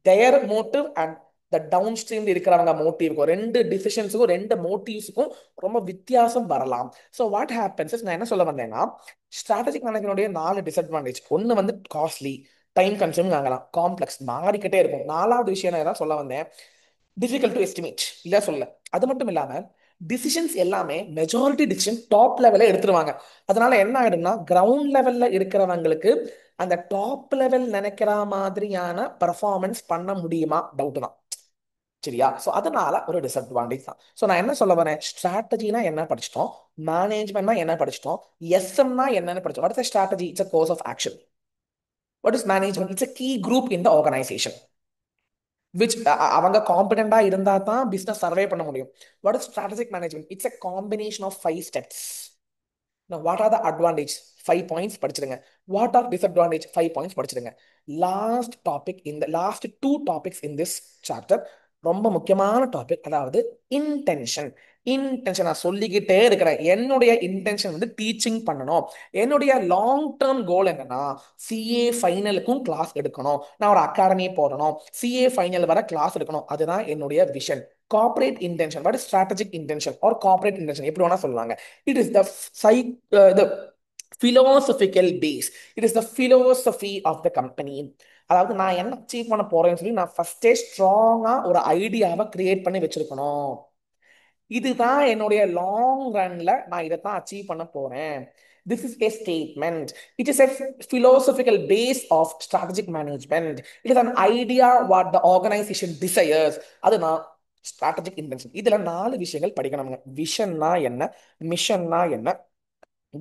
their motive and the downstream இருக்கிறவங்க மோட்டிவ்க்கும், ரெண்டு டிசிஷன்ஸுக்கும் ரெண்டு மோட்டிவ்ஸுக்கும் ரொம்ப வித்தியாசம் வரலாம். ஸோ வாட் ஹேப்பன்ஸ் நான் என்ன சொல்ல வந்தேன்னா, ஸ்ட்ராட்டஜிக் மேனேஜ்மெண்ட்டுடைய 4 டிஸ்அட்வான்டேஜ். ஒன்று வந்து காஸ்ட்லி, டைம் கன்சூமிங் ஆகலாம், காம்ப்ளெக்ஸ், மாறிக்கிட்டே இருக்கும். நாலாவது விஷயம் நான் என்ன சொல்ல வந்தேன், டிஃபிகல்ட் டு எஸ்டிமேட் இல்ல சொல்ல. அது மட்டும் இல்லாம டிசிஷன்ஸ் எல்லாமே மெஜாரிட்டி டிசிஷன் டாப் லெவல்ல எடுத்துருவாங்க. அதனால என்ன ஆயிடும்னா கிரவுண்ட் லெவல்ல இருக்கிறவங்களுக்கு அந்த டாப் லெவல் நினைக்கிற மாதிரியான பெர்ஃபார்மன்ஸ் பண்ண முடியுமா? டவுட் தான். சரியா? ஸோ அதனால ஒரு டிஸ்அட்வான்டேஜ் தான். ஸோ நான் என்ன சொல்ல வரேன், ஸ்ட்ராட்டஜினா என்ன படிச்சிட்டோம், மேனேஜ்மெண்ட்னா என்ன படிச்சிட்டோம், எஸ்எம்னா என்னன்னு படிச்சோம். What is strategy? It's a course of action. What is management? It's a key group in the organization which அவங்க காம்பிடண்டா இருந்தா தான் பிசினஸ் சர்வே பண்ண முடியும். What is strategic management? It's a combination of 5 steps. Now, what are the advantage? 5 points படிச்சிடுங்க. What are disadvantage? 5 points படிச்சிடுங்க. லாஸ்ட் டாபிக், இந்த last 2 topics in this chapter ரொம்ப முக்கியமான டாபிக், அதாவது இன்டென்ஷன். இன்டென்ஷன் நான் சொல்லிக்கிட்டே இருக்கிறேன். என்னுடைய இன்டென்ஷன் வந்து டீச்சிங் பண்ணணும். என்னுடைய லாங் டேர்ம் கோல் என்னன்னா, சிஏ ஃபைனலுக்கும் கிளாஸ் எடுக்கணும், நான் ஒரு அகாடமி போடணும், சிஏ ஃபைனல் வர கிளாஸ் எடுக்கணும். அதுதான் என்னுடைய vision. Corporate intention, what is strategic intention or corporate intention, எப்படி வேணா சொல்லுவாங்க. It is the the philosophical base. It is the philosophy of the company. அதாவது நான் என்ன அச்சீவ் பண்ண போறேன்னு சொல்லி நான் ஃபர்ஸ்டே ஸ்ட்ராங்கா ஒரு ஐடியாவை கிரியேட் பண்ணி வச்சிருக்கணும். இதுதான் என்னுடைய லாங் ரன்ல நான் இதைத்தான் அச்சீவ் பண்ண போறேன். This is a statement. It is a philosophical base of strategic management. It is an idea what the organization desires. அதுதான் ஸ்ட்ராட்டஜிக் இன்டென்ஷன். இதுல 4 விஷயங்கள் படிக்கணுங்க. விஷன்னா என்ன, மிஷன்னா என்ன,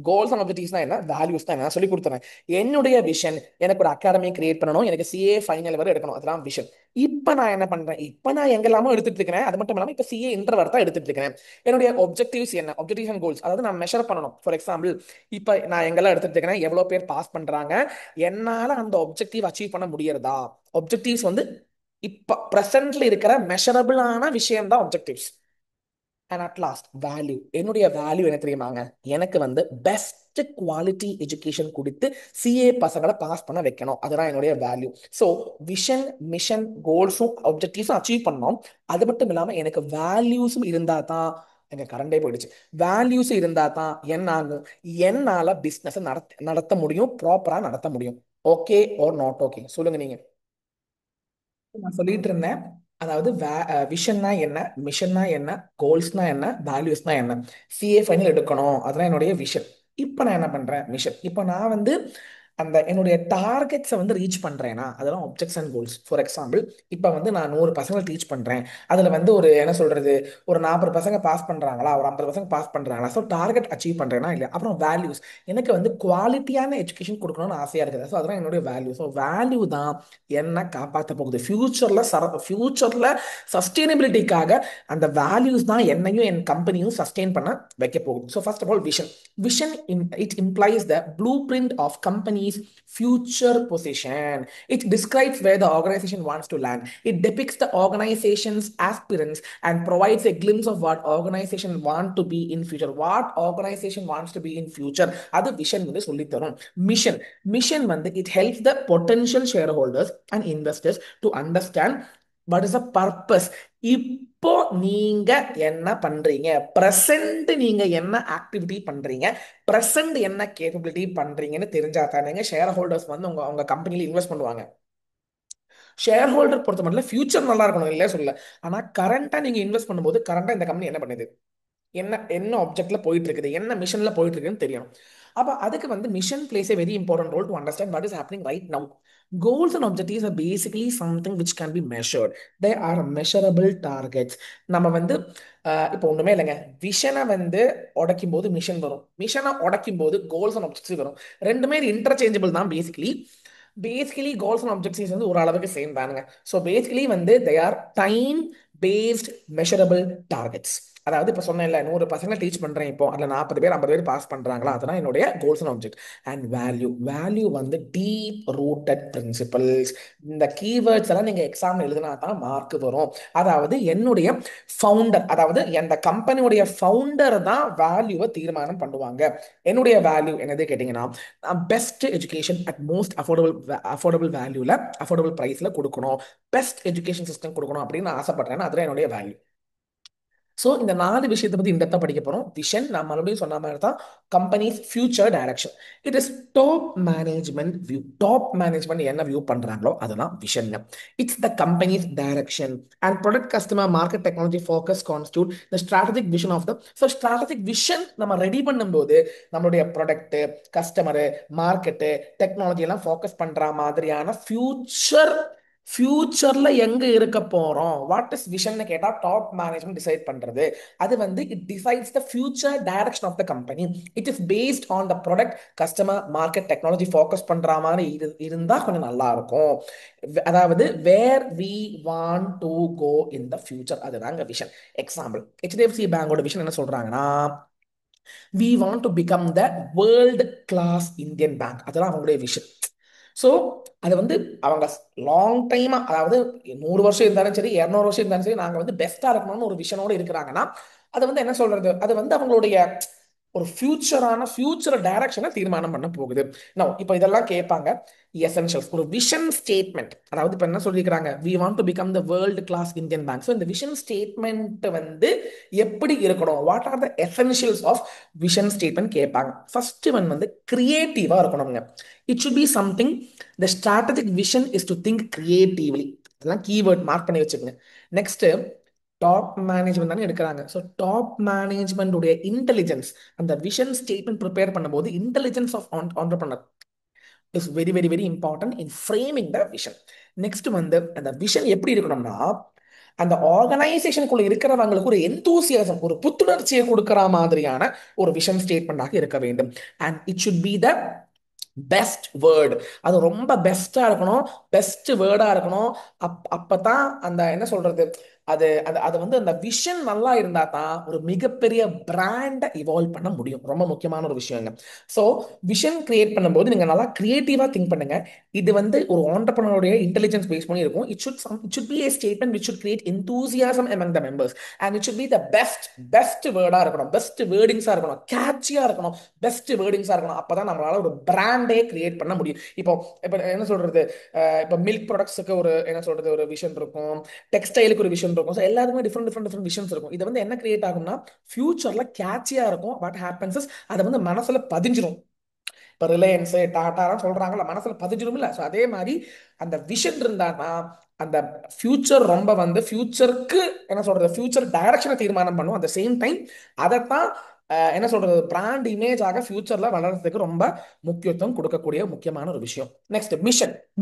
கோல்ஸ் அண்ட் அப்ஜெக்டிவ்ஸ்னா என்ன, வேல்யூஸ் தான் என்ன சொல்லி கொடுத்துறேன். என்னுடைய விஷன் எனக்கு ஒரு அகாடமி கிரியேட் பண்ணணும், எனக்கு சிஏ ஃபைனல் வரை எடுக்கணும், அதெல்லாம் விஷன். இப்போ நான் என்ன பண்றேன், இப்போ நான் எங்கெல்லாமோ எடுத்துட்டு இருக்கிறேன். அது மட்டும் இல்லாமல் இப்போ சிஏ இன்டர் தான் எடுத்துட்டு இருக்கிறேன். என்னுடைய ஒப்ஜெக்டிவ்ஸ் என்ன, ஒப்ஜெக்டிவ்ஸ் அண்ட் கோல்ஸ், அதாவது நான் மெஷர் பண்ணணும். ஃபார் எக்ஸாம்பிள், இப்போ நான் எங்கெல்லாம் எடுத்துட்டு இருக்கிறேன், எவ்வளோ பேர் பாஸ் பண்றாங்க, என்னால் அந்த ஒப்ஜெக்டிவ் அச்சீவ் பண்ண முடியறதா. ஒப்ஜெக்டிவ்ஸ் வந்து இப்போ ப்ரெசென்ட்ல இருக்கிற மெஷரபிளான விஷயம் தான் objectives. And at last value. என்னுடைய வேல்யூ என்ன தெரியுமாங்க, எனக்கு வந்து பெஸ்ட் குவாலிட்டி எஜுகேஷன் கொடுத்து சிஏ பசங்களை பாஸ் பண்ண வைக்கணும். அதுதான் என்னுடைய வேல்யூ. ஸோ விஷன், மிஷன், கோல்ஸும் ஒப்ஜெக்டிவ்ஸும் அச்சீவ் பண்ணோம். அது மட்டும் இல்லாமல் எனக்கு வேல்யூஸும் இருந்தா தான், எங்க கரண்டே போயிடுச்சு, வேல்யூஸ் இருந்தா தான் என்ன ஆகும், என்னால பிஸ்னஸ் நடத்த முடியும், ப்ராப்பரா நடத்த முடியும். ஓகே ஆர் நாட் ஓகே சொல்லுங்க நீங்க. நான் சொல்லிட்டு இருந்தேன், அதாவது விஷன்னா என்ன, மிஷன்னா என்ன, கோல்ஸ்னா என்ன, வேல்யூஸ்னா என்ன. சிஏ ஃபைனல் எடுக்கணும், அதெல்லாம் என்னுடைய விஷன். இப்போ நான் என்ன பண்றேன், மிஷன். இப்போ நான் வந்து அந்த என்னுடைய டார்கெட்ஸை வந்து ரீச் பண்றேன்னா, அதெல்லாம் objects and goals. For example, இப்போ வந்து நான் 100 பசங்களை டீச் பண்றேன். அதுல வந்து ஒரு என்ன சொல்றது, ஒரு 40 பசங்க பாஸ் பண்றாங்களா, ஒரு 50 பசங்க பாஸ் பண்றாங்களா. ஸோ டார்கெட் அச்சீவ் பண்றேன்னா இல்லையா. அப்புறம் வேல்யூஸ், எனக்கு வந்து குவாலிட்டியான எஜுகேஷன் கொடுக்கணும்னு ஆசையா இருக்குது. ஸோ அதெல்லாம் என்னுடைய வேல்யூ. ஸோ வேல்யூ தான் என்ன காப்பாற்ற போகுது ஃபியூச்சர்ல சஸ்டைனபிலிட்டிக்காக. அந்த வேல்யூஸ் தான் என்னையும் என் கம்பெனியும் சஸ்டெயின் பண்ண வைக்க போகுது. So first of all vision. It implies the blueprint of company's future position. It describes where the organization wants to land. It depicts the organization's aspirants and provides a glimpse of what organization want to be in future. What organization wants to be in future, அது விஷன் வந்து சொல்லி தரும். மிஷன் வந்து it helps the potential shareholders and investors to understand what is the purpose. இப்போ நீங்க என்ன பண்றீங்க, பிரசன்ட் நீங்க என்ன ஆக்டிவிட்டி பண்றீங்க, பிரசன்ட் என்ன கேப்பபிலிட்டி பண்றீங்கன்னு தெரிஞ்சா தானேங்க ஷேர் ஹோல்டர்ஸ் வந்து உங்க உங்க கம்பெனில இன்வெஸ்ட் பண்ணுவாங்க. ஷேர் ஹோல்டர் பொறுத்த மட்டும் ஃபியூச்சர் நல்லா இருக்கணும் இல்லையா சொல்ல. ஆனா கரண்டா நீங்க இன்வெஸ்ட் பண்ணும்போது கரண்டா இந்த கம்பெனி என்ன பண்ணுது, என்ன என்ன ஆப்ஜெக்ட்ல போயிட்டு இருக்குது, என்ன மிஷன்ல போயிட்டு இருக்குன்னு தெரியணும். அப்ப அதுக்கு வந்து mission place a very important role to understand what is happening right now. Goals and objectives are basically something which can be measured. They are measurable targets. நம்ம வந்து இப்போ ஒண்ணுமே இல்லைங்க, விஷனை வந்து உடைக்கும் போது மிஷன் வரும், மிஷனை உடைக்கும் போது கோல்ஸ் அண்ட் ஆப்ஜெக்டிவ்ஸ் வரும். ரெண்டுமே இன்டர்சேஞ்சபிள் தான். பேசிக்கலி கோல்ஸ் அண்ட் ஆப்ஜெக்டிவ்ஸ் வந்து ஒரு அளவுக்கு சேம் தானுங்க. ஸோ பேசிக்கலி வந்து they are time paste measurable targets. அதாவது இப்போ சொன்னேன்ல 100 பசங்களை டீச் பண்றேன், இப்போ அதில் 40 பேர் 50 பேர் பாஸ் பண்றாங்களா, அதுதான் என்னுடைய goals and object. And value, value வந்து டீப் ரூட்டட் பிரின்சிபல்ஸ். இந்த கீவேர்ட்ஸ் எல்லாம் நீங்க எக்ஸாம் எழுதினா தான் மார்க் வரும். அதாவது என்னுடைய ஃபவுண்டர், அதாவது அந்த கம்பெனியுடைய ஃபவுண்டர் தான் வேல்யூவை தீர்மானம் பண்ணுவாங்க. என்னுடைய வேல்யூ என்னது கேட்டீங்கன்னா, best education at most affordable வேல்யூல, அஃபோர்டபுள் பிரைஸ்ல கொடுக்கணும், பெஸ்ட் எஜுகேஷன் சிஸ்டம் கொடுக்கணும் அப்படின்னு நான் ஆசைப்படுறேன். அதுதான் என்னுடைய வேல்யூ. ஸோ இந்த 4 விஷயத்தை பத்தி இந்த படிக்க போறோம். விஷன், நான் மறுபடியும் சொன்ன மாதிரி தான், company's future direction. It is top management view. Top management என்ன வியூ பண்றாங்களோ அதுதான் vision. It's the company's direction and product customer market technology focus constitute the strategic vision of the. So strategic vision நம்ம ரெடி பண்ணும்போது நம்மளுடைய ப்ராடக்ட், கஸ்டமரு, மார்க்கெட்டு, டெக்னாலஜி எல்லாம் ஃபோக்கஸ் பண்ற மாதிரியான ஃபியூச்சர்ல எங்க இருக்க போறோம், வாட் இஸ் விஷன் கேட்டா டாப் மேனேஜ்மெண்ட் டிசைட் பண்றது. அது வந்து it decides the future direction of the company. It is based on the product, customer, market, technology focus பண்ற மாதிரி இருந்தா கொஞ்சம் நல்லா இருக்கும். அதாவது where we want to go in the future, அதுதாங்க விஷன். எக்ஸாம்பிள், ஹெச்டிஎஃப்சி பேங்கோட விஷன் என்ன சொல்றாங்கன்னா, we want to become the world class Indian bank. அதெல்லாம் அவங்களுடைய விஷன். ஸோ அது வந்து அவங்க லாங் டைமா, அதாவது 100 வருஷம் இருந்தாலும் சரி, 200 வருஷம் இருந்தாலும் சரி, நாங்கள் வந்து பெஸ்டா இருக்கணும்னு ஒரு விஷனோட இருக்கிறாங்கன்னா, அது வந்து என்ன சொல்றது, அது வந்து அவங்களுடைய ஒரு ஃபியூச்சர் டைரக்ஷனை தீர்மானம் பண்ண போகுது. இப்போ இதெல்லாம் கேட்பாங்க. எசென்ஷியல்ஸ், ஒரு விஷன் ஸ்டேட்மெண்ட். அதாவது இப்போ என்ன சொல்லியிருக்கிறாங்க, we want to become the world class Indian bank. So இந்த விஷன் ஸ்டேட்மெண்ட் வந்து எப்படி இருக்கணும், what are the essentials of vision statement கேட்பாங்க. ஃபர்ஸ்ட் ஒன் வந்து கிரியேட்டிவா இருக்கணுங்க. It should be something, the strategic vision is to think creatively. அதெல்லாம் கீவேர்ட் மார்க் பண்ணி வச்சுக்கோங்க. நெக்ஸ்ட், டாப் மேனேஜ்மெண்ட் தானே எடுக்கிறாங்க. ஸோ டாப் மேனேஜ்மெண்ட் உடைய இன்டெலிஜென்ஸ், அந்த விஷன் ஸ்டேட்மெண்ட் ப்ரிப்பேர் பண்ணும்போது intelligence of entrepreneur is very very very important in framing the vision. Next வந்து அந்த விஷன் எப்படி இருக்கணும்னா, அந்த ஆர்கனைசேஷனுக்குள்ள இருக்கிறவங்களுக்கு ஒரு எந்தூசியாசம், ஒரு புத்துணர்ச்சியை கொடுக்கிற மாதிரியான ஒரு விஷன் ஸ்டேட்மெண்டாக இருக்க வேண்டும். And it should be the best word. அது ரொம்ப பெஸ்டா இருக்கணும், பெஸ்ட் வேர்டா இருக்கணும். அப்பதான் அந்த என்ன சொல்றது, அது அது அது வந்து அந்த விஷன் நல்லா இருந்தா தான் ஒரு மிகப்பெரிய பிராண்டை இவால்வ் பண்ண முடியும். ரொம்ப முக்கியமான ஒரு விஷயங்க. ஸோ விஷன் கிரியேட் பண்ணும்போது நீங்க நல்லா கிரியேட்டிவா திங்க் பண்ணுங்க. இது வந்து ஒரு ஆண்டர்பிரனருடைய இன்டெலிஜென்ஸ் பேஸ் பண்ணி இருக்கும். It should be a statement which should create enthusiasm among the members, and it should be the best வேர்டா இருக்கணும், பெஸ்ட் வேர்டிங்ஸா இருக்கணும், கேட்சியா இருக்கணும், பெஸ்ட் வேர்டிங்ஸா இருக்கணும். அப்பதான் நம்மளால ஒரு பிராண்டே கிரியேட் பண்ண முடியும். இப்போ இப்போ என்ன சொல்றது, இப்போ மில்க் ப்ராடக்ட்ஸுக்கு ஒரு என்ன சொல்றது ஒரு விஷன் இருக்கும், டெக்ஸ்டைலுக்கு ஒரு விஷன் இருக்கும். ஸோ எல்லாருக்குமே டிஃப்ரெண்ட் விஷன்ஸ் இருக்கும். இது வந்து என்ன கிரியேட் ஆகும்னா, ஃபியூச்சர்ல கேட்சியா இருக்கும். வாட் ஹேப்பன்ஸ் இஸ், அதை வந்து மனசுல பதிஞ்சிரும். இப்போ ரிலையன்ஸ், டாட்டாலாம் சொல்றாங்கல்ல, மனசுல பதிஞ்சிரும் இல்ல. ஸோ அதே மாதிரி அந்த விஷன் இருந்தான்னா அந்த ஃபியூச்சர் ரொம்ப வந்து ஃபியூச்சருக்கு என்ன சொல்றது, ஃபியூச்சர் டைரக்ஷனை தீர்மானம் பண்ணும். அந்த சேம் டைம் அதைத்தான் என்ன சொல்றது, பிராண்ட் இமேஜ் ஆக ஃபியூச்சர்ல வளர்றதுக்கு ரொம்ப முக்கியத்துவம் கொடுக்கக்கூடிய முக்கியமான ஒரு விஷயம். நெக்ஸ்ட்,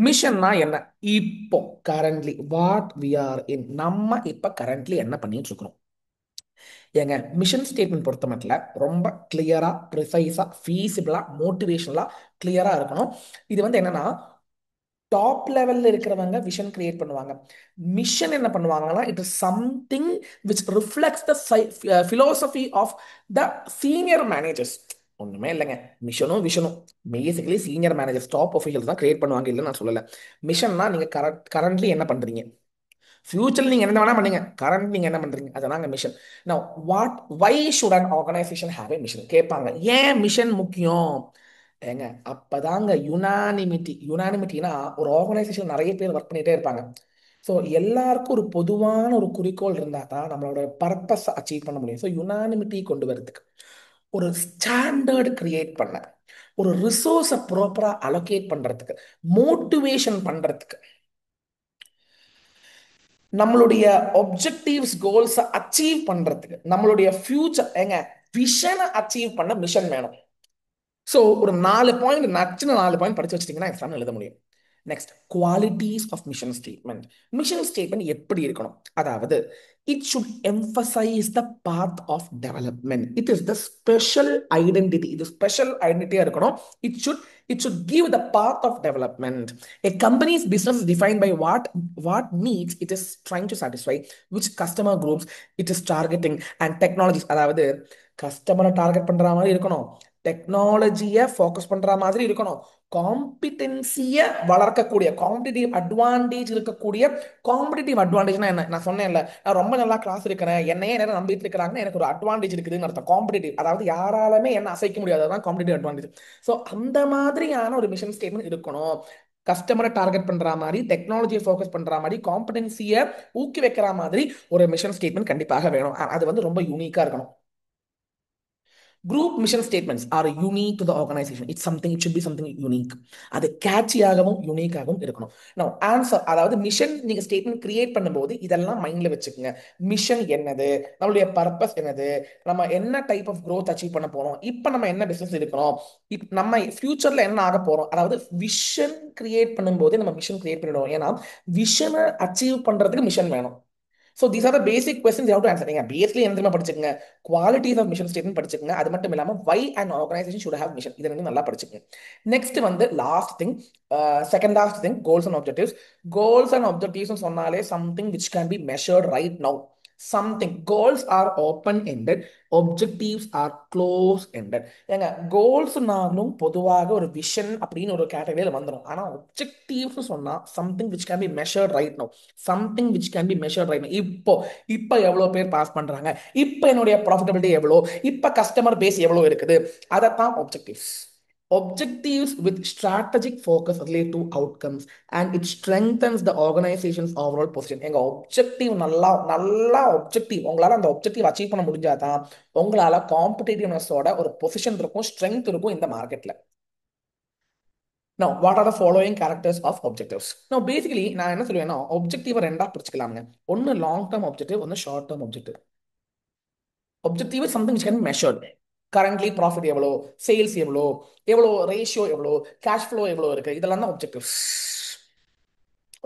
மிஷன்னா என்ன, இப்போ கரண்ட்லி வாட் வி ஆர் இன், நம்ம இப்ப கரண்ட்லி என்ன பண்ணிட்டு இருக்கிறோம். எங்க மிஷன் ஸ்டேட்மெண்ட் பொறுத்த மட்டும் ரொம்ப கிளியரா, ப்ரிசைஸா, ஃபீஸிபிளா, மோட்டிவேஷனலா கிளியரா இருக்கணும். இது வந்து என்னன்னா, டாப் லெவல்ல இருக்கிறவங்க விஷன் கிரியேட் பண்ணுவாங்க. மிஷன் என்ன பண்ணுவாங்கன்னா, it is something which reflects the philosophy of the senior managers. ஒண்ணுமே இல்லைங்க, மிஷனும் விஷனும் basically senior managers, top officials தான் கிரியேட் பண்ணுவாங்க, இல்லைன்னு நான் சொல்லல. மிஷன்னா நீங்க கரண்ட்லி என்ன பண்றீங்க, ஃபியூச்சர்ல நீங்க என்ன வேணா பண்ணுங்க, கரண்ட் நீங்க என்ன பண்றீங்க, அதாங்க mission. Now what why should an organisation have a mission கேட்பாங்க. ஏன் மிஷன் முக்கியம் ஏங்க, அப்பதாங்க யுனானிமிட்டினா, ஒரு ஆர்கனைசேஷன் நிறைய பேர் ஒர்க் பண்ணிட்டே இருப்பாங்க. ஸோ எல்லாருக்கும் ஒரு பொதுவான ஒரு குறிக்கோள் இருந்தா தான் நம்மளோட பர்பஸ் அச்சீவ் பண்ண முடியும். ஸோ யுனானிமிட்டி கொண்டு வரதுக்கு, ஒரு ஸ்டாண்டர்ட் கிரியேட் பண்ண, ஒரு ரிசோர்ஸை ப்ராப்பரா அலோகேட் பண்றதுக்கு, மோட்டிவேஷன் பண்றதுக்கு, நம்மளுடைய ஒப்ஜெக்டிவ்ஸ் கோல்ஸ் அச்சீவ் பண்றதுக்கு, நம்மளுடைய ஃபியூச்சர் ஏங்க விஷனை அச்சீவ் பண்ண மிஷன் வேணும். ஸோ ஒரு 4 பாயிண்ட் நச்சுன்னு 4 பாயிண்ட் படிச்சு வச்சிட்டீங்கன்னா எக்ஸாம் எழுத முடியும். Next qualities of mission statement. Mission statement எப்படி இருக்கணும்? அதாவது it should emphasize the path of development. It is the special identity. இது ஸ்பெஷல் ஐடென்டிட்டியா இருக்கணும். It should give the path of development. A company's business is defined by what needs it is trying to satisfy, which customer groups it is targeting, and technologies. அதாவது கஸ்டமரை டார்கெட் பண்ற மாதிரி இருக்கணும், டெக்னாலஜியை ஃபோக்கஸ் பண்ற மாதிரி இருக்கணும், காம்பிடென்சியை வளர்க்கக்கூடிய, காம்படிட்டிவ் அட்வான்டேஜ் இருக்கக்கூடிய. காம்படிட்டிவ் அட்வான்டேஜ்னா என்ன? நான் சொன்னேன்ல, நான் ரொம்ப நல்லா கிளாஸ் இருக்கிறேன், என்னையே நேரம் நம்பிட்டு இருக்கிறாங்கன்னா எனக்கு ஒரு அட்வான்டேஜ் இருக்குதுன்னு அர்த்தம். காம்படிட்டிவ் அதாவது யாராலுமே என்ன அசைக்க முடியாது, அதான் காம்படிட்டிவ் அட்வான்டேஜ். ஸோ அந்த மாதிரியான ஒரு மிஷன் ஸ்டேட்மெண்ட் இருக்கணும். கஸ்டமரை டார்கெட் பண்ற மாதிரி, டெக்னாலஜியை ஃபோக்கஸ் பண்ற மாதிரி, காம்படென்சியை ஊக்கி வைக்கிற மாதிரி ஒரு மிஷன் ஸ்டேட்மெண்ட் கண்டிப்பாக வேணும். அது வந்து ரொம்ப யூனிக்கா இருக்கணும். Group mission statements are unique to the organisation. It's something, it should be something unique. அது கேட்சியாகவும் யூனிக்காகவும் இருக்கணும். நான் ஆன்சர், அதாவது மிஷன் நீங்க ஸ்டேட்மெண்ட் கிரியேட் பண்ணும்போது இதெல்லாம் மைண்ட்ல வச்சுக்கோங்க. மிஷன் என்னது, நம்மளுடைய பர்பஸ் என்னது, நம்ம என்ன டைப் ஆஃப் growth அச்சீவ் பண்ண போறோம், இப்போ நம்ம என்ன பிசினஸ் இருக்கிறோம், நம்ம ஃபியூச்சர்ல என்ன ஆக போறோம். அதாவது விஷன் கிரியேட் பண்ணும்போது நம்ம மிஷன் கிரியேட் பண்ணிடுவோம். ஏன்னா விஷனை அச்சீவ் பண்றதுக்கு மிஷன் வேணும். So these are the basic questions you have to answer. நீங்க பேஸ்லி என்ன தெரியுமா படிச்சுக்கங்க, குவாலிட்டிஸ் ஆஃப் மிஷன் ஸ்டேட்மெண்ட் படிச்சுக்கங்க. அது மட்டும் இல்லாம why an organisation should have mission, இதை வந்து நல்லா படிச்சுக்கங்க. நெக்ஸ்ட் வந்து last thing, second last thing, goals and objectives. Goals and objectives சொன்னாலே something which can be measured right now. Something goals are open ended, objectives R close ended. ஏங்க கோல்ஸ்னாலும் பொதுவாக ஒரு விஷன் அப்படின்னு ஒரு கேட்டகரியில் வந்துடும். ஆனால் ஒப்ஜெக்டிவ்ஸ் சொன்னா something which can be measured right now. Something which can be measured right now. இப்போ எவ்வளோ பேர் பாஸ் பண்றாங்க, இப்போ என்னுடைய ப்ராஃபிட்டபிலிட்டி எவ்வளோ, இப்போ கஸ்டமர் பேஸ் எவ்வளோ இருக்குது, அதைத்தான் objectives. Objectives with strategic focus relate to outcomes and it strengthens the organization's overall position. எங்க objective நல்லா நல்லா objective உங்களால அந்த objective அச்சீவ் பண்ண முடிஞ்சாதான் உங்களால காம்படிட்டிவ்னஸோட ஒரு பொசிஷன் இருக்கும், ஸ்ட்ரென்த் இருக்கும் இந்த மார்க்கெட்ல. Now, what are the following characters of objectives? Now, basically, நான் என்ன சொல்லுவேன்னா objective ரெண்டா பிரிச்சுக்கலாம்ங்க. ஒன்னு லாங் டேர்ம் objective, ஒன்னு short term objective. Objective is something which can be measured. Currently profit எவ்வளோ, சேல்ஸ் எவ்வளோ, எவ்வளோ ரேஷியோ, எவ்வளோ கேஷ் ஃப்ளோ, எவ்வளோ இருக்கு, இதெல்லாம் தான் objectives.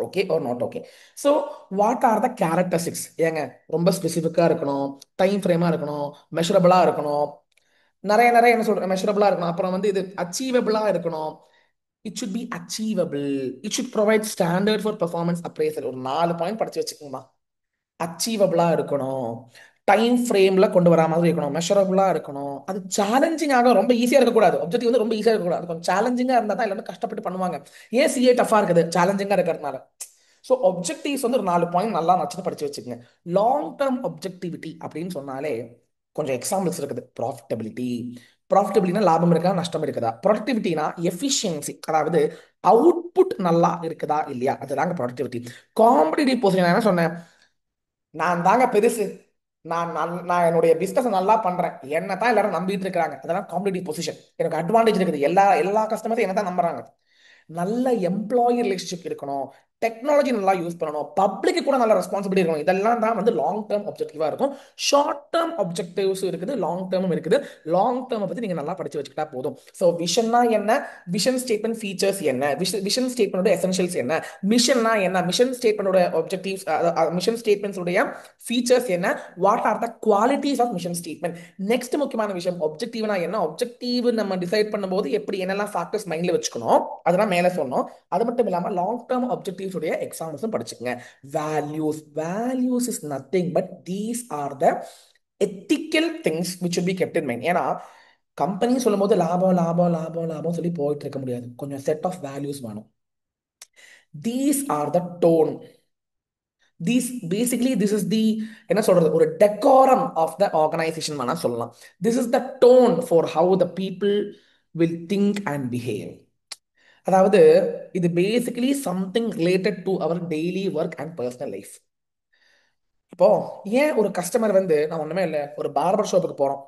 Okay or not okay? So what are the characteristics? ஏங்க ரொம்ப ஸ்பெசிஃபிக்காக இருக்கணும், டைம் ஃப்ரேமாக இருக்கணும், மெஷரபிளாக இருக்கணும், நிறைய நிறைய என்ன சொல்கிறேன், மெஷரபிளாக இருக்கணும். அப்புறம் வந்து இது அச்சீவபிளாக இருக்கணும். It should be achievable. It should provide standard for performance appraisal. ஒரு 4 பாயிண்ட் படிச்சு வச்சுக்கோங்கம்மா. அச்சீவபிளா இருக்கணும், டைம் ஃப்ரேம்ல கொண்டு வர மாதிரி இருக்கணும், மெஷரபிளா இருக்கணும். அது சேலஞ்சிங்காக ரொம்ப ஈஸியா இருக்கக்கூடாது. ஆப்ஜெக்டிவ் வந்து ரொம்ப ஈஸியா இருக்கக்கூடாது, கொஞ்சம் சேலஞ்சிங்கா இருந்தால் தான் எல்லாமே கஷ்டப்பட்டு பண்ணுவாங்க. ஏன் சிஏ டஃபா இருக்குது? சேலஞ்சிங்கா இருக்கிறதுனால. ஸோ ஒப்ஜெக்டிவ்ஸ் வந்து ஒரு 4 பாயிண்ட் நல்லா நச்சுன்னு படிச்சு வச்சுக்கோங்க. லாங் டேர்ம் ஒப்ஜெக்டிவிட்டி அப்படின்னு சொன்னாலே கொஞ்சம் எக்ஸாம்பிள்ஸ் இருக்குது. ப்ராஃபிட்டபிலிட்டி. ப்ராஃபிட்டபிலிட்டினா லாபம் இருக்கா, நஷ்டம் இருக்குதா. ப்ரொடக்டிவிட்டினா எஃபிஷியன்சி, அதாவது அவுட்புட் நல்லா இருக்குதா இல்லையா, அதுதாங்க ப்ரொடக்டிவிட்டி. காம்படிட்டிவ் பொசிஷன் என்ன சொன்னேன், நான் தாங்க பெருசு, நான் என்னுடைய பிசினஸ் நல்லா பண்றேன், என்ன தான் எல்லாரும் நம்பிட்டு இருக்காங்க, அதெல்லாம் காம்படிட்டிவ் பொசிஷன். எனக்கு அட்வான்டேஜ் இருக்குது, எல்லா எல்லா கஸ்டமரும் என்ன தான் நம்புறாங்க. நல்ல எம்ப்ளாயி ரிலேஷன்ஷிப் இருக்கணும், டெக்னாலஜி நல்லா யூஸ் பண்ணணும், பப்ளிக்கு கூட நல்ல ரெஸ்பான்சிபிலிட்டி இருக்கணும். இதெல்லாம் தான் வந்து லாங் டேர்ம் ஆப்ஜெக்டிவா இருக்கும். ஷார்ட் டேர்ம் ஆப்ஜெக்டிவ்ஸ் இருக்குது, லாங் டேர்மும் இருக்குது. லாங் டேர்ம் பத்தி நீங்க நல்லா படிச்சு வச்சுக்கிட்டா போதும். ஸோ விஷன்னா என்ன, விஷன் ஸ்டேட்மெண்ட் ஃபீச்சர்ஸ் என்ன, விஷன் ஸ்டேட்மெண்டோட எசென்ஷியல்ஸ் என்ன, மிஷன்னா என்ன, மிஷன் ஸ்டேட்மெண்டோட ஆப்ஜெக்டிவ்ஸ், மிஷன் ஸ்டேட்மெண்ட்ஸ் உடைய ஃபீச்சர்ஸ் என்ன, what are the qualities of mission statement. Next முக்கியமான விஷயம், ஆப்ஜெக்டிவ்னா என்ன, ஆப்ஜெக்டிவ் நம்ம டிசைட் பண்ணும்போது எப்படி என்னெல்லாம் ஃபேக்டர்ஸ் மைண்ட்ல வச்சுக்கணும், அதெல்லாம் மேலே சொன்னோம். அது மட்டும் இல்லாமல் லாங் டேர்ம் ஆப்ஜெக்டிவ்ஸ் உடைய எக்ஸாம்பிள்ஸும் படிச்சுக்கங்க. Values is nothing but these are the ethical things which should be kept in mind. ஏன்னா கம்பெனி சொல்லும் போது லாபம் லாபம் லாபம் லாபம் சொல்லி போயிட்டு இருக்க முடியாது, கொஞ்சம் செட் ஆஃப் வேல்யூஸ் வேணும். These are the tone. This is the என்ன சொல்றது, ஒரு டெக்கோரம் ஆஃப் த ஆர்கனைசேஷன் வேணா சொல்லலாம். This is the tone for how the people will think and behave. அதாவது இது basically something related to our daily work and personal life. இப்போ ஏன் ஒரு கஸ்டமர் வந்து நான் ஒண்ணுமே இல்லை, ஒரு பார்பர் ஷாப்புக்கு போறோம்,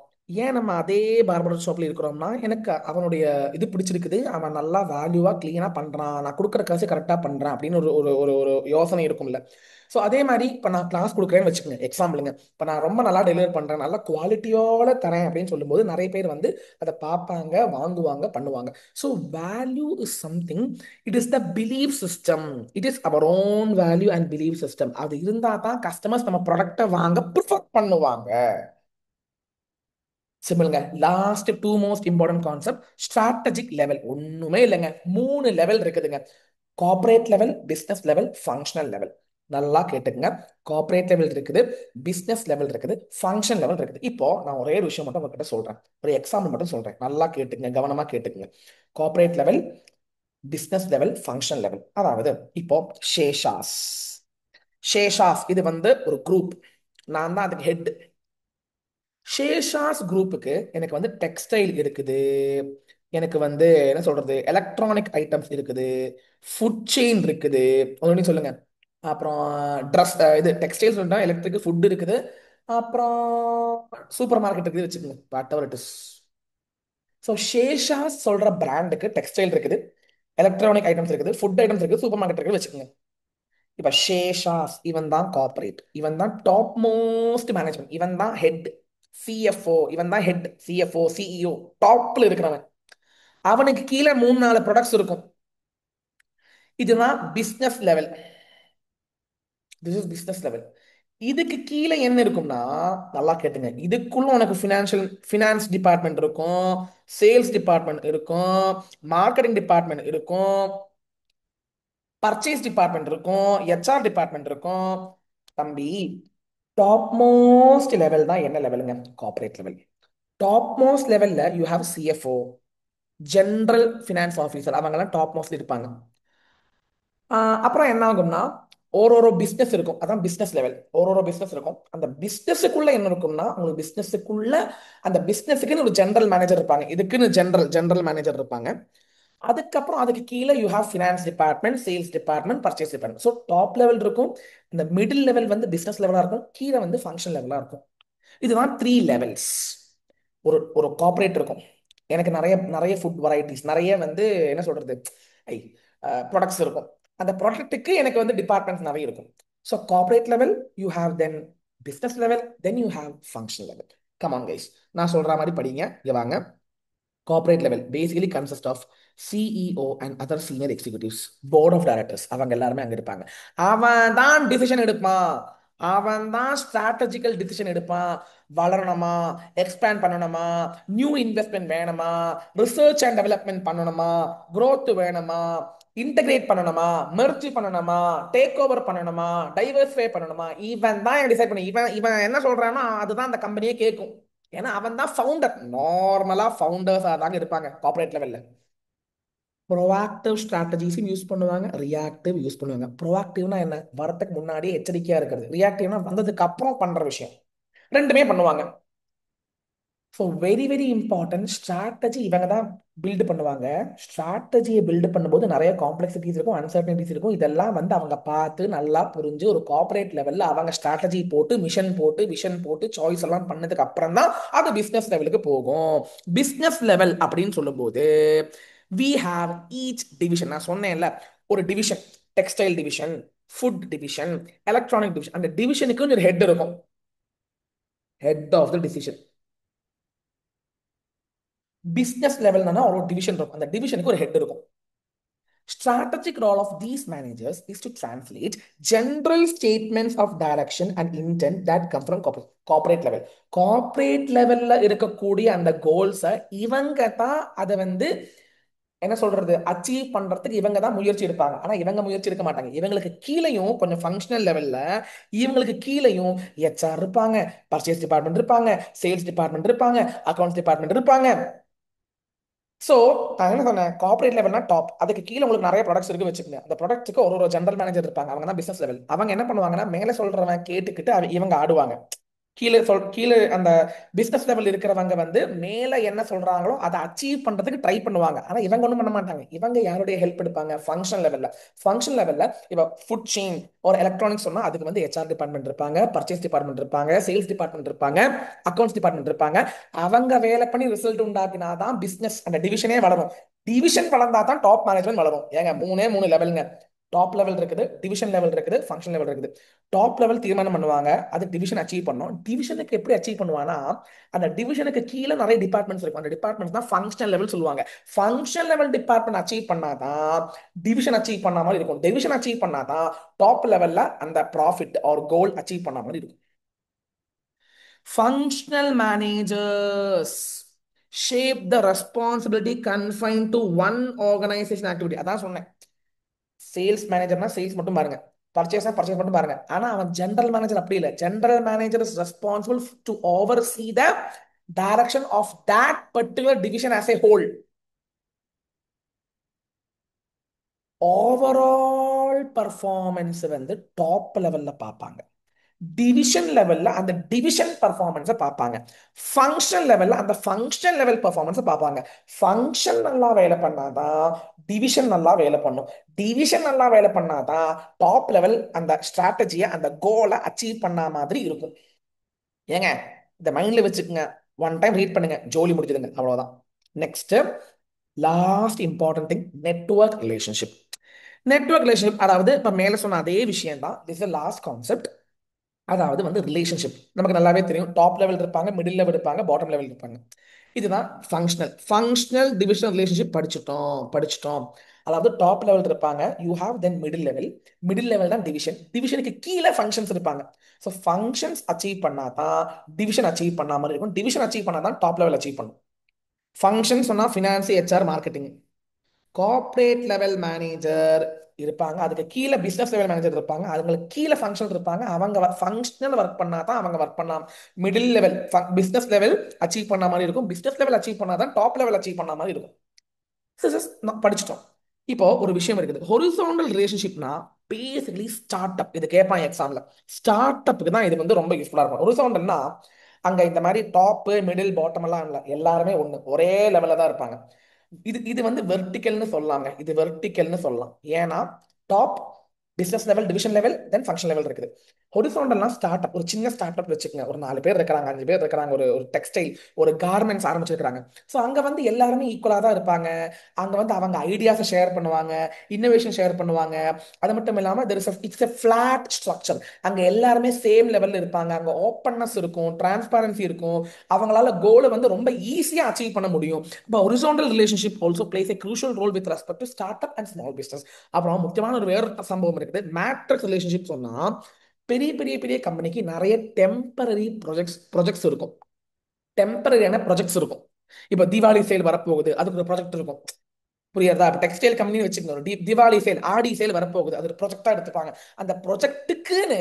ஏன் நம்ம அதே பார்பர் ஷாப்ல இருக்கிறோம்னா, எனக்கு அவனுடைய இது பிடிச்சிருக்குது. அவன் நல்லா வேல்யூவா கிளீனா பண்றான். நான் கொடுக்குற காசு கரெக்டா பண்றான் அப்படின்னு ஒரு ஒரு ஒரு ஒரு யோசனை இருக்கும்ல. ஸோ அதே மாதிரி இப்போ நான் கிளாஸ் கொடுக்குறேன்னு வச்சுக்கோங்க, எக்ஸாம்பிளுங்க. இப்போ நான் ரொம்ப நல்லா டெலிவர் பண்றேன், நல்லா குவாலிட்டியோட தரேன் அப்படின்னு சொல்லும்போது நிறைய பேர் வந்து அதை பார்ப்பாங்க, வாங்குவாங்க, பண்ணுவாங்க. So value is something. It is the belief system. It is our own value and belief system. அது இருந்தால் தான் கஸ்டமர்ஸ் நம்ம ப்ராடக்டை வாங்க ப்ரிஃபர் பண்ணுவாங்க. சிம்பிளுங்க. Last two most important concept, strategic level. ஒண்ணுமே இல்லைங்க, 3 லெவல் இருக்குதுங்க. Corporate level, business level, functional level. நல்லா கேட்டுக்கங்க. கார்ப்பரேட் லெவல் இருக்குது, பிசினஸ் லெவல் இருக்குது, ஃபங்க்ஷன் லெவல் இருக்குது. இப்போ நான் ஒரே ஒரு விஷயம் மட்டும் உங்ககிட்ட சொல்றேன், ஒரு எக்ஸாம்பிள் மட்டும் சொல்றேன், நல்லா கேட்டுங்க, கவனமா கேட்டுக்குங்க. Corporate level, business level, function level. அதாவது இப்போ ஷேஷாஸ் ஷேஷாஸ் இது வந்து ஒரு குரூப். நான் தான் அதுக்கு ஹெட். ஷேஷாஸ் குரூப்புக்கு எனக்கு வந்து டெக்ஸ்டைல் இருக்குது, எனக்கு வந்து என்ன சொல்றது, எலக்ட்ரானிக் ஐட்டம்ஸ் இருக்குது, ஃபுட் செயின் இருக்குது. ஒன்று சொல்லுங்க. அப்புறம் ட்ரெஸ், இது டெக்ஸ்டைல்ஸ் சொல்லிட்டா, எலக்ட்ரிக், ஃபுட் இருக்குது, அப்புறம் சூப்பர் மார்க்கெட் இருக்குது வச்சுக்கோங்க, whatever it is. So ஷேஷாஸ் சொல்ற பிராண்டுக்கு டெக்ஸ்டைல் இருக்குது, எலக்ட்ரானிக் ஐட்டம்ஸ் இருக்குது, ஃபுட் ஐட்டம்ஸ் இருக்குது, சூப்பர் மார்க்கெட் இருக்குது வச்சுக்கோங்க. இப்ப ஷேஷாஸ் இவன் தான் கார்பரேட், இவன் தான் டாப் மோஸ்ட் மேனேஜ்மெண்ட், இவன் தான் ஹெட். சிஎஃப்ஓ இவன் தான் ஹெட், சிஎஃப்ஓ சிஇஓ டாப்ல இருக்கிறவன். அவனுக்கு கீழே 3 4 ப்ராடக்ட்ஸ் இருக்கும். இதுதான் business level. This is business level. இதுக்கு கீழே என்ன இருக்கும்னா, நல்லா கேட்டுங்க, இதுக்குள்ள உனக்கு ஃபினான்ஸ் டிபார்ட்மெண்ட் இருக்கும், சேல்ஸ் டிபார்ட்மெண்ட் இருக்கும், மார்க்கெட்டிங் டிபார்ட்மெண்ட் இருக்கும், பர்ச்சேஸ் டிபார்ட்மெண்ட் இருக்கும், ஹெச்ஆர் டிபார்ட்மெண்ட் இருக்கும். தம்பி, டாப் மோஸ்ட் லெவல் தான் என்ன லெவலுங்க? Corporate level. டாப் மோஸ்ட் லெவல்ல you have CFO, general finance officer, அவங்கெல்லாம் டாப் மோஸ்ட்ல இருப்பாங்க. அப்புறம் என்ன ஆகும்னா, ஒரு ஒரு பிஸ்னஸ் இருக்கும், அதான் பிஸ்னஸ் லெவல். ஒரு ஒரு பிஸ்னஸ் இருக்கும். அந்த பிஸ்னஸுக்குள்ள என்ன இருக்கும்னா, உங்களுக்கு பிஸ்னஸுக்குள்ள அந்த பிஸ்னஸுக்குன்னு ஒரு ஜெனரல் மேனேஜர் இருப்பாங்க, இதுக்குன்னு ஜெனரல் மேனேஜர் இருப்பாங்க. அதுக்கப்புறம் அதுக்கு கீழே you have finance department, sales department, purchase department. So top level இருக்கும், இந்த மிடில் லெவல் வந்து பிசினஸ் லெவலா இருக்கும், கீழே வந்து ஃபங்க்ஷன் லெவலா இருக்கும். இதுதான் 3 லெவல்ஸ். ஒரு ஒரு கார்ப்பரேட் இருக்கும், எனக்கு நிறைய நிறைய ஃபுட் வெரைட்டிஸ், நிறைய வந்து என்ன சொல்றது, ஐ ப்ராடக்ட்ஸ் இருக்கும். அந்த ப்ராடக்ட்டுக்கு எனக்கு வந்து டிபார்ட்மெண்ட்ஸ் நிறைய இருக்கும். So corporate level you have, then business level, then you have function level. Come on guys, நான் சொல்ற மாதிரி படிங்க, இங்க வாங்க. Corporate level basically consists of CEO and other senior executives, board of directors. அவங்க எல்லாருமே அங்க இருப்பாங்க. அவன் தான் டிசிஷன் எடுப்பான், அவன் தான் ஸ்ட்ராட்டஜிக்கல் டிசிஷன் எடுப்பான். வளரணுமா, எக்ஸ்பேண்ட் பண்ணணுமா, நியூ இன்வெஸ்ட்மெண்ட் வேணுமா, ரிசர்ச் அண்ட் டெவலப்மெண்ட் பண்ணணுமா, growth வேணுமா, இன்டகிரேட் பண்ணணுமா, மெர்ஜ் பண்ணணுமா, டேக் ஓவர் பண்ணணுமா, டைவர்சிஃபை பண்ணணுமா, இவன் தான் டிசைட் பண்ணி, இவன் இவன் என்ன சொல்றானோ அதுதான் அந்த கம்பெனியே கேட்கும். ஏன்னா அவன் தான் ஃபவுண்டர். நார்மலா ஃபவுண்டர்ஸா தாங்க இருப்பாங்க கார்ப்பரேட் லெவல்ல. ப்ரோஆக்டிவ் ஸ்ட்ராட்டஜிஸும் யூஸ் பண்ணுவாங்க, ரியாக்டிவ் யூஸ் பண்ணுவாங்க. ப்ரோஆக்டிவ்னா என்ன? வரத்துக்கு முன்னாடியே எச்சரிக்கையா இருக்கிறது. ரியாக்டிவ்னா வந்ததுக்கு அப்புறம் பண்ற விஷயம். ரெண்டுமே பண்ணுவாங்க. So very very important. Strategy இவங்க தான் பில்டு பண்ணுவாங்க. ஸ்ட்ராட்டஜியை பில்டு பண்ணும்போது நிறைய காம்ப்ளெக்சிட்டிஸ் இருக்கும், அன்சர்டனிட்டிஸ் இருக்கும். இதெல்லாம் வந்து அவங்க பார்த்து நல்லா புரிஞ்சு ஒரு கார்ப்பரேட் லெவல்ல அவங்க ஸ்ட்ராட்டஜி போட்டு, மிஷன் போட்டு, விஷன் போட்டு, சாய்ஸ் எல்லாம் பண்ணதுக்கு அப்புறம் தான் அது பிசினஸ் லெவலுக்கு போகும். பிசினஸ் லெவல் அப்படின்னு சொல்லும்போது வி ஹாவ் ஈச் டிவிஷன். நான் சொன்னேன்ல, ஒரு division, textile division, food division, electronic division. அந்த டிவிஷனுக்கு ஒரு ஹெட் இருக்கும், head of the decision. Business லெவல்னா ஒரு டிவிஷன் இருக்கும், அந்த டிவிஷனுக்கு ஒரு ஹெட் இருக்கும். Strategic role of these managers is to translate general statements of direction and intent that come from corporate level. Corporate levelல இருக்கக்கூடிய அந்த கோல்ஸை இவங்க தான் அதை வந்து என்ன சொல்றது, அச்சீவ் பண்றதுக்கு இவங்க தான் முயற்சி எடுப்பாங்க. ஆனா இவங்க முயற்சி எடுக்க மாட்டாங்க. இவங்களுக்கு கீழையும் கொஞ்சம் ஃபங்க்ஷனல் லெவல்ல, இவங்களுக்கு கீழையும் ஹெச்ஆர் இருப்பாங்க, பர்ச்சேஸ் டிபார்ட்மெண்ட் இருப்பாங்க, சேல்ஸ் டிபார்ட்மெண்ட் இருப்பாங்க, அக்கௌண்ட்ஸ் டிபார்ட்மெண்ட் இருப்பாங்க. ஸோ நான் என்ன சொன்னேன், கார்ப்பரேட் லெவல்னா டாப், அதுக்கு கீழே உங்களுக்கு நிறைய ப்ராடக்ட்ஸ் இருக்கு வச்சுக்கோங்க. அந்த ப்ராடக்ட்டுக்கு ஒரு ஒரு ஜெனரல் மேனேஜர் இருப்பாங்க, அவங்க தான் பிசினஸ் லெவல். அவங்க என்ன பண்ணுவாங்கன்னா, மேலே சொல்றவன் கேட்டுக்கிட்டு இவங்க ஆடுவாங்க. கீழே அந்த பிசினஸ் லெவல் இருக்கிறவங்க வந்து மேல என்ன சொல்றாங்களோ அதை அச்சீவ் பண்றதுக்கு ட்ரை பண்ணுவாங்க. ஆனா இவங்க ஒண்ணும் பண்ண மாட்டாங்க. இவங்க யாருடைய ஹெல்ப் எடுப்பாங்க? ஃபங்க்ஷன் லெவல்ல. ஃபங்க்ஷன் லெவல்ல இப்ப ஃபுட் செயின் ஒரு எலக்ட்ரானிக்ஸ் சொன்னா அதுக்கு வந்து ஹெச்ஆர் டிபார்ட்மெண்ட் இருப்பாங்க, பர்ச்சேஸ் டிபார்ட்மெண்ட் இருப்பாங்க, சேல்ஸ் டிபார்ட்மெண்ட் இருப்பாங்க, அக்கௌண்ட்ஸ் டிபார்ட்மெண்ட் இருப்பாங்க. அவங்க வேலை பண்ணி ரிசல்ட் உண்டாக்கினாதான் பிசினஸ் அந்த டிவிஷனே வளரும். டிவிஷன் வளர்ந்தா தான் டாப் மேனேஜ்மெண்ட் வளரும். ஏங்க மூணே மூணு லெவலுங்க. டாப் லெவல் இருக்குது, டிவிஷன் லெவல் இருக்குது, ஃபங்க்ஷன் லெவல் இருக்குது. டாப் லெவல் தீர்மானம் பண்ணுவாங்க, அது டிவிஷன் அச்சீவ் பண்ணும். டிவிஷனுக்கு எப்படி அச்சீவ் பண்ணுவானா, அந்த டிவிஷனுக்கு கீழே நிறைய டிபார்ட்மெண்ட்ஸ் இருக்கும். அந்த டிபார்ட்மெண்ட் தான் ஃபங்க்ஷனல் லெவல் சொல்லுவாங்க. ஃபங்க்ஷனல் லெவல் டிபார்ட்மெண்ட் அச்சீவ் பண்ணாதான் டிவிஷன் அச்சீவ் பண்ண மாதிரி இருக்கும். டிவிஷன் அச்சீவ் பண்ணாதான் டாப் லெவல்ல அந்த ப்ராஃபிட் ஆர் கோல் அச்சீவ் பண்ண மாதிரி இருக்கும். Functional managers shape the responsibility confine to one organisation activity. அதான் சொன்னேன். சேல்ஸ் மேனேஜர்னா சேல்ஸ் மட்டும் பாருங்க, பர்ச்சேஸ்னா பர்ச்சேஸ் மட்டும் பாருங்க. ஆனா அவன் ஜெனரல் மேனேஜர் அப்படி இல்லை. General manager is responsible to oversee the direction of that particular division as a whole. Overall performance வந்து டாப் லெவல்ல பார்ப்பாங்க. டிவிஷன் லெவல்ல அந்த டிவிஷன் பர்ஃபார்மன்ஸை பார்ப்பாங்க. ஃபங்க்ஷன் லெவல்ல அந்த ஃபங்க்ஷன் லெவல் பர்ஃபார்மன்ஸை பார்ப்பாங்க. ஃபங்க்ஷன் நல்லா வேலை பண்ணாதான் டிவிஷன் நல்லா வேலை பண்ணும். டிவிஷன் நல்லா வேலை பண்ணாதான் டாப் லெவல் அந்த ஸ்ட்ராட்டஜியை அந்த கோலை அச்சீவ் பண்ண மாதிரி இருக்கும். ஏங்க இந்த மைண்ட்ல வச்சுக்கோங்க. ஒன் டைம் ரீட் பண்ணுங்க, ஜோலி முடிஞ்சதுங்க, அவ்வளவுதான். Next last important thing, network relationship. Network relationship அதாவது இப்ப மேல சொன்ன அதே விஷயம் தான். This last concept. அதாவது வந்து ரிலேஷன்ஷிப் நமக்கு நல்லாவே தெரியும். டாப் லெவல் இருப்பாங்க, மிடில் லெவல் இருப்பாங்க, பாட்டம் லெவல் இருப்பாங்க. இதுதான் ஃபங்க்ஷனல் டிவிஷனல் ரிலேஷன்ஷிப் படிச்சிட்டோம். அதாவது டாப் லெவல் இருப்பாங்க, you have then middle level. Middle level தான் டிவிஷன். டிவிஷனுக்கு கீழே ஃபங்க்ஷன்ஸ் இருப்பாங்க. ஸோ ஃபங்க்ஷன்ஸ் அச்சீவ் பண்ணாதான் டிவிஷன் அச்சீவ் பண்ண மாதிரி இருக்கும். டிவிஷன் அச்சீவ் பண்ணாதான் டாப் லெவல் அச்சீவ் பண்ணும். ஃபங்க்ஷன் சொன்னா finance, HR, marketing. Corporate level manager இருப்பாங்க, அதுக்கு கீழே பிசினஸ் லெவல் மேனேஜர் இருப்பாங்க, அவங்களுக்கு கீழே ஃபங்க்ஷன் இருப்பாங்க. அவங்க ஃபங்க்ஷனல் ஒர்க் பண்ணா தான் அவங்க ஒர்க் பண்ணலாம். Middle level business level achieve பண்ண மாதிரி இருக்கும். பிசினஸ் லெவல் அச்சீவ் பண்ணா தான் டாப் லெவல் அச்சீவ் பண்ண மாதிரி இருக்கும். படிச்சிட்டோம். இப்போ ஒரு விஷயம் இருக்குது, ஹொரிசாண்டல் ரிலேஷன்ஷிப்னா பேசிக்கலி ஸ்டார்ட் அப். இது கேட்பான் எக்ஸாம்ல. ஸ்டார்ட் அப்புக்கு தான் இது வந்து ரொம்ப யூஸ்ஃபுல்லா இருக்கும். ஹொரிசாண்டல்னா அங்க இந்த மாதிரி டாப் மிடில் பாட்டம் எல்லாம் இல்லை, எல்லாருமே ஒண்ணு ஒரே லெவல்ல தான் இருப்பாங்க. இது இது வந்து வெர்டிக்கல்னு சொல்லலாங்க. இது வெர்டிக்கல்னு சொல்லலாம். ஏன்னா top business level, division level, தென் ஃபங்க்ஷன் லெவல் இருக்குது. ஹொரிசாண்டல்னா ஸ்டார்ட் அப். ஒரு சின்ன ஸ்டார்ட் அப் வச்சுக்கோங்க, ஒரு 4 பேர் இருக்கிறாங்க, 5 பேர் இருக்கிறாங்க, ஒரு டெக்ஸ்டைல், ஒரு கார்மெண்ட்ஸ் ஆரம்பிச்சிருக்காங்க. ஸோ அங்க வந்து எல்லாருமே ஈக்குவலா தான் இருப்பாங்க. அங்க வந்து அவங்க ஐடியாஸை ஷேர் பண்ணுவாங்க, இன்னோவேஷன் ஷேர் பண்ணுவாங்க. அது மட்டும் இல்லாம இட்ஸ் a flat ஸ்ட்ரக்சர். அங்க எல்லாருமே சேம் லெவல்ல இருப்பாங்க. அங்க ஓப்பன்னஸ் இருக்கும், டிரான்ஸ்பாரன்சி இருக்கும். அவங்களால கோலை வந்து ரொம்ப ஈஸியா அச்சீவ் பண்ண முடியும். இப்போ horizontal relationship also place a crucial role with respect to startup and small business. அப்புறம் முக்கியமான ஒரு வேற சம்பவம் இருக்குது, மேட்ரிக்ஸ் ரிலேஷன்ஷிப். சொன்னா பெரிய பெரிய பெரிய கம்பெனிக்கு நிறைய டெம்பரரி ப்ராஜெக்ட்ஸ் இருக்கும். டெம்பரரியான ப்ராஜெக்ட்ஸ் இருக்கும். இப்போ தீபாவளி சேல் வரப்போகுது, அதுக்கு ஒரு ப்ராஜெக்ட் இருக்கும். புரியுறதா? இப்போ டெக்ஸ்டைல் கம்பெனி வச்சுக்கணும், ஒரு திவாலி சேல், ஆடி சேல் வரப்போகுது, அது ஒரு ப்ராஜெக்டா எடுத்துப்பாங்க. அந்த ப்ராஜெக்ட்டுக்குன்னு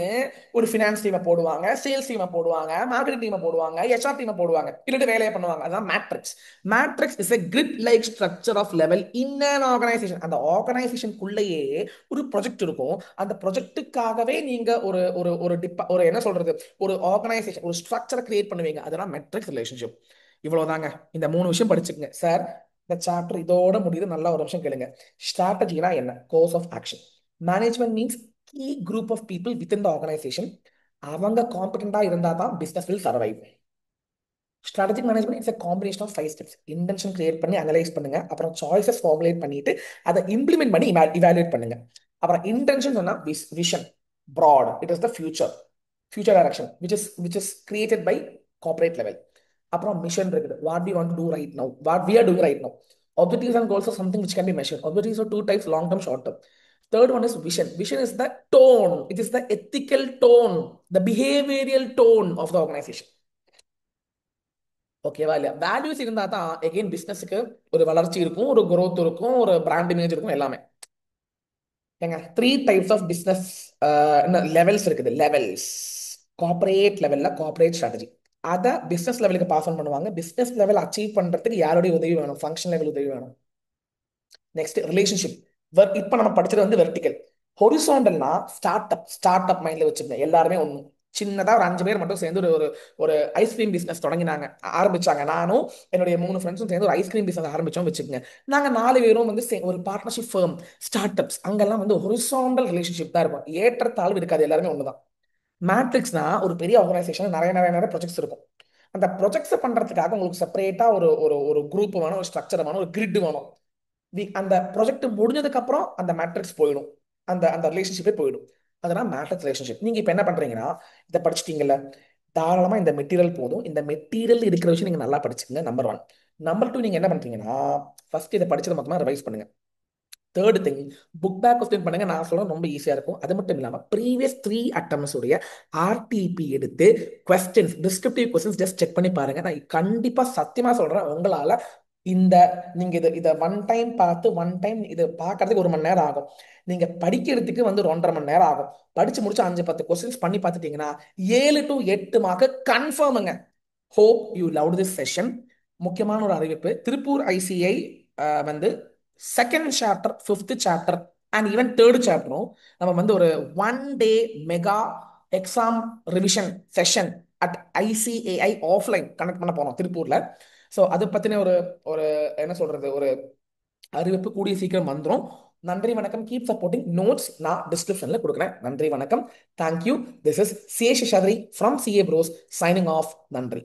ஒரு ஃபினான்ஸ் டீமை போடுவாங்க, சேல்ஸ் டீமை போடுவாங்க, மார்க்கெட்டிங் டீமை போடுவாங்க, ஹெச்ஆர் டீமை போடுவாங்க, இல்லட்டு வேலையை பண்ணுவாங்க. அதான் matrix. Matrix is a grid like structure of level in an organisation. அந்த ஆர்கனைசேஷனுக்குள்ளேயே ஒரு ப்ராஜெக்ட் இருக்கும். அந்த ப்ராஜெக்ட்டுக்காகவே நீங்க ஒரு ஒரு ஒரு ஒரு என்ன சொல்றது, ஒரு ஆர்கனைசேஷன், ஒரு ஸ்ட்ரக்சரை கிரியேட் பண்ணுவீங்க. அதெல்லாம் மெட்ரிக்ஸ் ரிலேஷன்ஷிப். இவ்வளவுதாங்க. இந்த 3 விஷயம் படிச்சுக்கங்க சார். இந்த சாப்டர் இதோட முடியுது. நல்லா ஒரு நிமிஷம் கேளுங்க. ஸ்ட்ராட்டஜினா என்ன? Course of action. Management means key group of people within the organisation. அவங்க காம்படண்டா இருந்தா தான் business will survive. Strategic management it's a combination of 5 steps. Intention create பண்ணி அனலைஸ் பண்ணுங்க, அப்புறம் சாய்ஸஸ் ஃபார்முலேட் பண்ணிட்டு அதை இம்ப்ளிமெண்ட் பண்ணி இவாலுவேட் பண்ணுங்க. அப்புறம் இன்டென்ஷன் சொன்னா vision, broad, it is the future direction which is created by corporate level. அப்புறம் மிஷன் இருக்குது, what we want to do right now, what we are doing right now. Objectives and goals are something which can be measured. Objectives are two types, long term, short term. Third one is vision. Vision is the tone, it is the ethical tone, the behavioral tone of the organization. ஓகேவா? இல்லையா? வேல்யூஸ் இருந்தா தான் எகைன் பிசினஸுக்கு ஒரு வளர்ச்சி இருக்கும், ஒரு growth இருக்கும், ஒரு பிராண்ட் இமேஜ் இருக்கும், எல்லாமே. ஏங்க 3 types ஆஃப் பிசினஸ் லெவல்ஸ் இருக்குது. லெவல்ஸ் கார்பரேட் லெவல்ல கார்பரேட் ஸ்ட்ராட்டஜி, அதை பிசினஸ் லெவலுக்கு பாஸ் ஆன் பண்ணுவாங்க. பிசினஸ் லெவல் அச்சீவ் பண்றதுக்கு யாருடைய உதவி வேணும்? ஃபங்க்ஷன் லெவல் உதவி வேணும். Next relationship. இப்ப நம்ம படிச்சது வந்து வெர்டிக்கல். ஹொரிசாண்டல்னா ஸ்டார்ட் அப் மைண்ட்ல வச்சிருந்தேன், எல்லாருமே ஒண்ணு. சின்னதா ஒரு 5 பேர் மட்டும் சேர்ந்து ஒரு ஒரு ஒரு ஐஸ்கிரீம் பிசினஸ் தொடங்கினாங்க, ஆரம்பிச்சாங்க. நானும் என்னுடைய 3 ஃப்ரெண்ட்ஸும் சேர்ந்து ஒரு ஐஸ்கிரீம் பிசினஸ் ஆரம்பிச்சோம் வச்சுக்கோங்க. நாங்க 4 பேரும் வந்து ஒரு பார்ட்னர்ஷிப் ஃபர்ம், ஸ்டார்ட் அப்ஸ், அங்கெல்லாம் வந்து ஹொரிசாண்டல் ரிலேஷன்ஷிப் தான் இருக்கும், ஏற்றத்தாழ்வு இருக்காது, எல்லாருமே ஒண்ணுதான். மேட்ரிக்ஸ்னா ஒரு பெரிய ஆர்கனைசேஷன், நிறைய நிறைய நிறைய ப்ராஜெக்ட்ஸ் இருக்கும். அந்த ப்ராஜெக்ட்ஸை பண்றதுக்காக உங்களுக்கு செப்பரேட்டா ஒரு ஒரு ஒரு குரூப் வேணும், ஒரு ஸ்ட்ரக்சர் வேணும், ஒரு கிரிட் வேணும். அந்த ப்ராஜெக்ட் முடிஞ்சதுக்கு அப்புறம் அந்த மேட்ரிக்ஸ் போயிடும், அந்த அந்த ரிலேஷன்ஷிப்பே போயிடும். அதெல்லாம் மேட்ரிக்ஸ் ரிலேஷன்ஷிப். நீங்க இப்ப என்ன பண்றீங்கன்னா, இதை படிச்சிட்டீங்கல்ல, தாராளமா இந்த மெட்டீரியல் போதும். இந்த மெட்டீரியல் இருக்கிற விஷயம் நீங்க நல்லா படிச்சுங்க, நம்பர் 1. நம்பர் 2, நீங்க என்ன பண்றீங்கன்னா, ஃபர்ஸ்ட் இதை படிச்சதை மொத்தமா ரிவைஸ் பண்ணுங்க. Third thing, book back question பண்ணுங்க. நான் சொல்ல ரொம்ப ஈஸியா இருக்கும். அது மட்டும் இல்லாம ப்ரீவியஸ் 3 அட்டம்ஸ் உடைய ஆர்டிபி எடுத்து questions, descriptive questions just check பண்ணி பாருங்க. நான் கண்டிப்பா சத்தியமா சொல்றேன், உங்களால இந்த நீங்க இதை ஒன் டைம் பார்த்து ஒன் டைம் இதை பார்க்கறதுக்கு 1 மணி நேரம் ஆகும். நீங்க படிக்கிறதுக்கு வந்து 1.5 மணி நேரம் ஆகும். படிச்சு முடிச்சு 5-10 கொஸ்டின்ஸ் பண்ணி பார்த்துட்டீங்கன்னா 7 to 8 மார்க் கன்ஃபார்முங்க. Hope you love this session. முக்கியமான ஒரு அறிவிப்பு, திருப்பூர் ஐசிஐ வந்து second chapter, fifth chapter and even third சாப்டரும் நம்ம வந்து ஒரு 1 day mega exam revision session at ICAI offline connect பண்ண போறோம் திருப்பூர்ல. ஸோ அதை பத்தின ஒரு ஒரு என்ன சொல்றது, ஒரு அறிவிப்பு கூடிய சீக்கிரம் வந்துடும். நன்றி வணக்கம். Keep supporting. நோட்ஸ் நான் டிஸ்கிரிப்ஷன்ல கொடுக்குறேன். நன்றி வணக்கம். Thank you. This is Sesh Chaturi from CA pros signing off. நன்றி.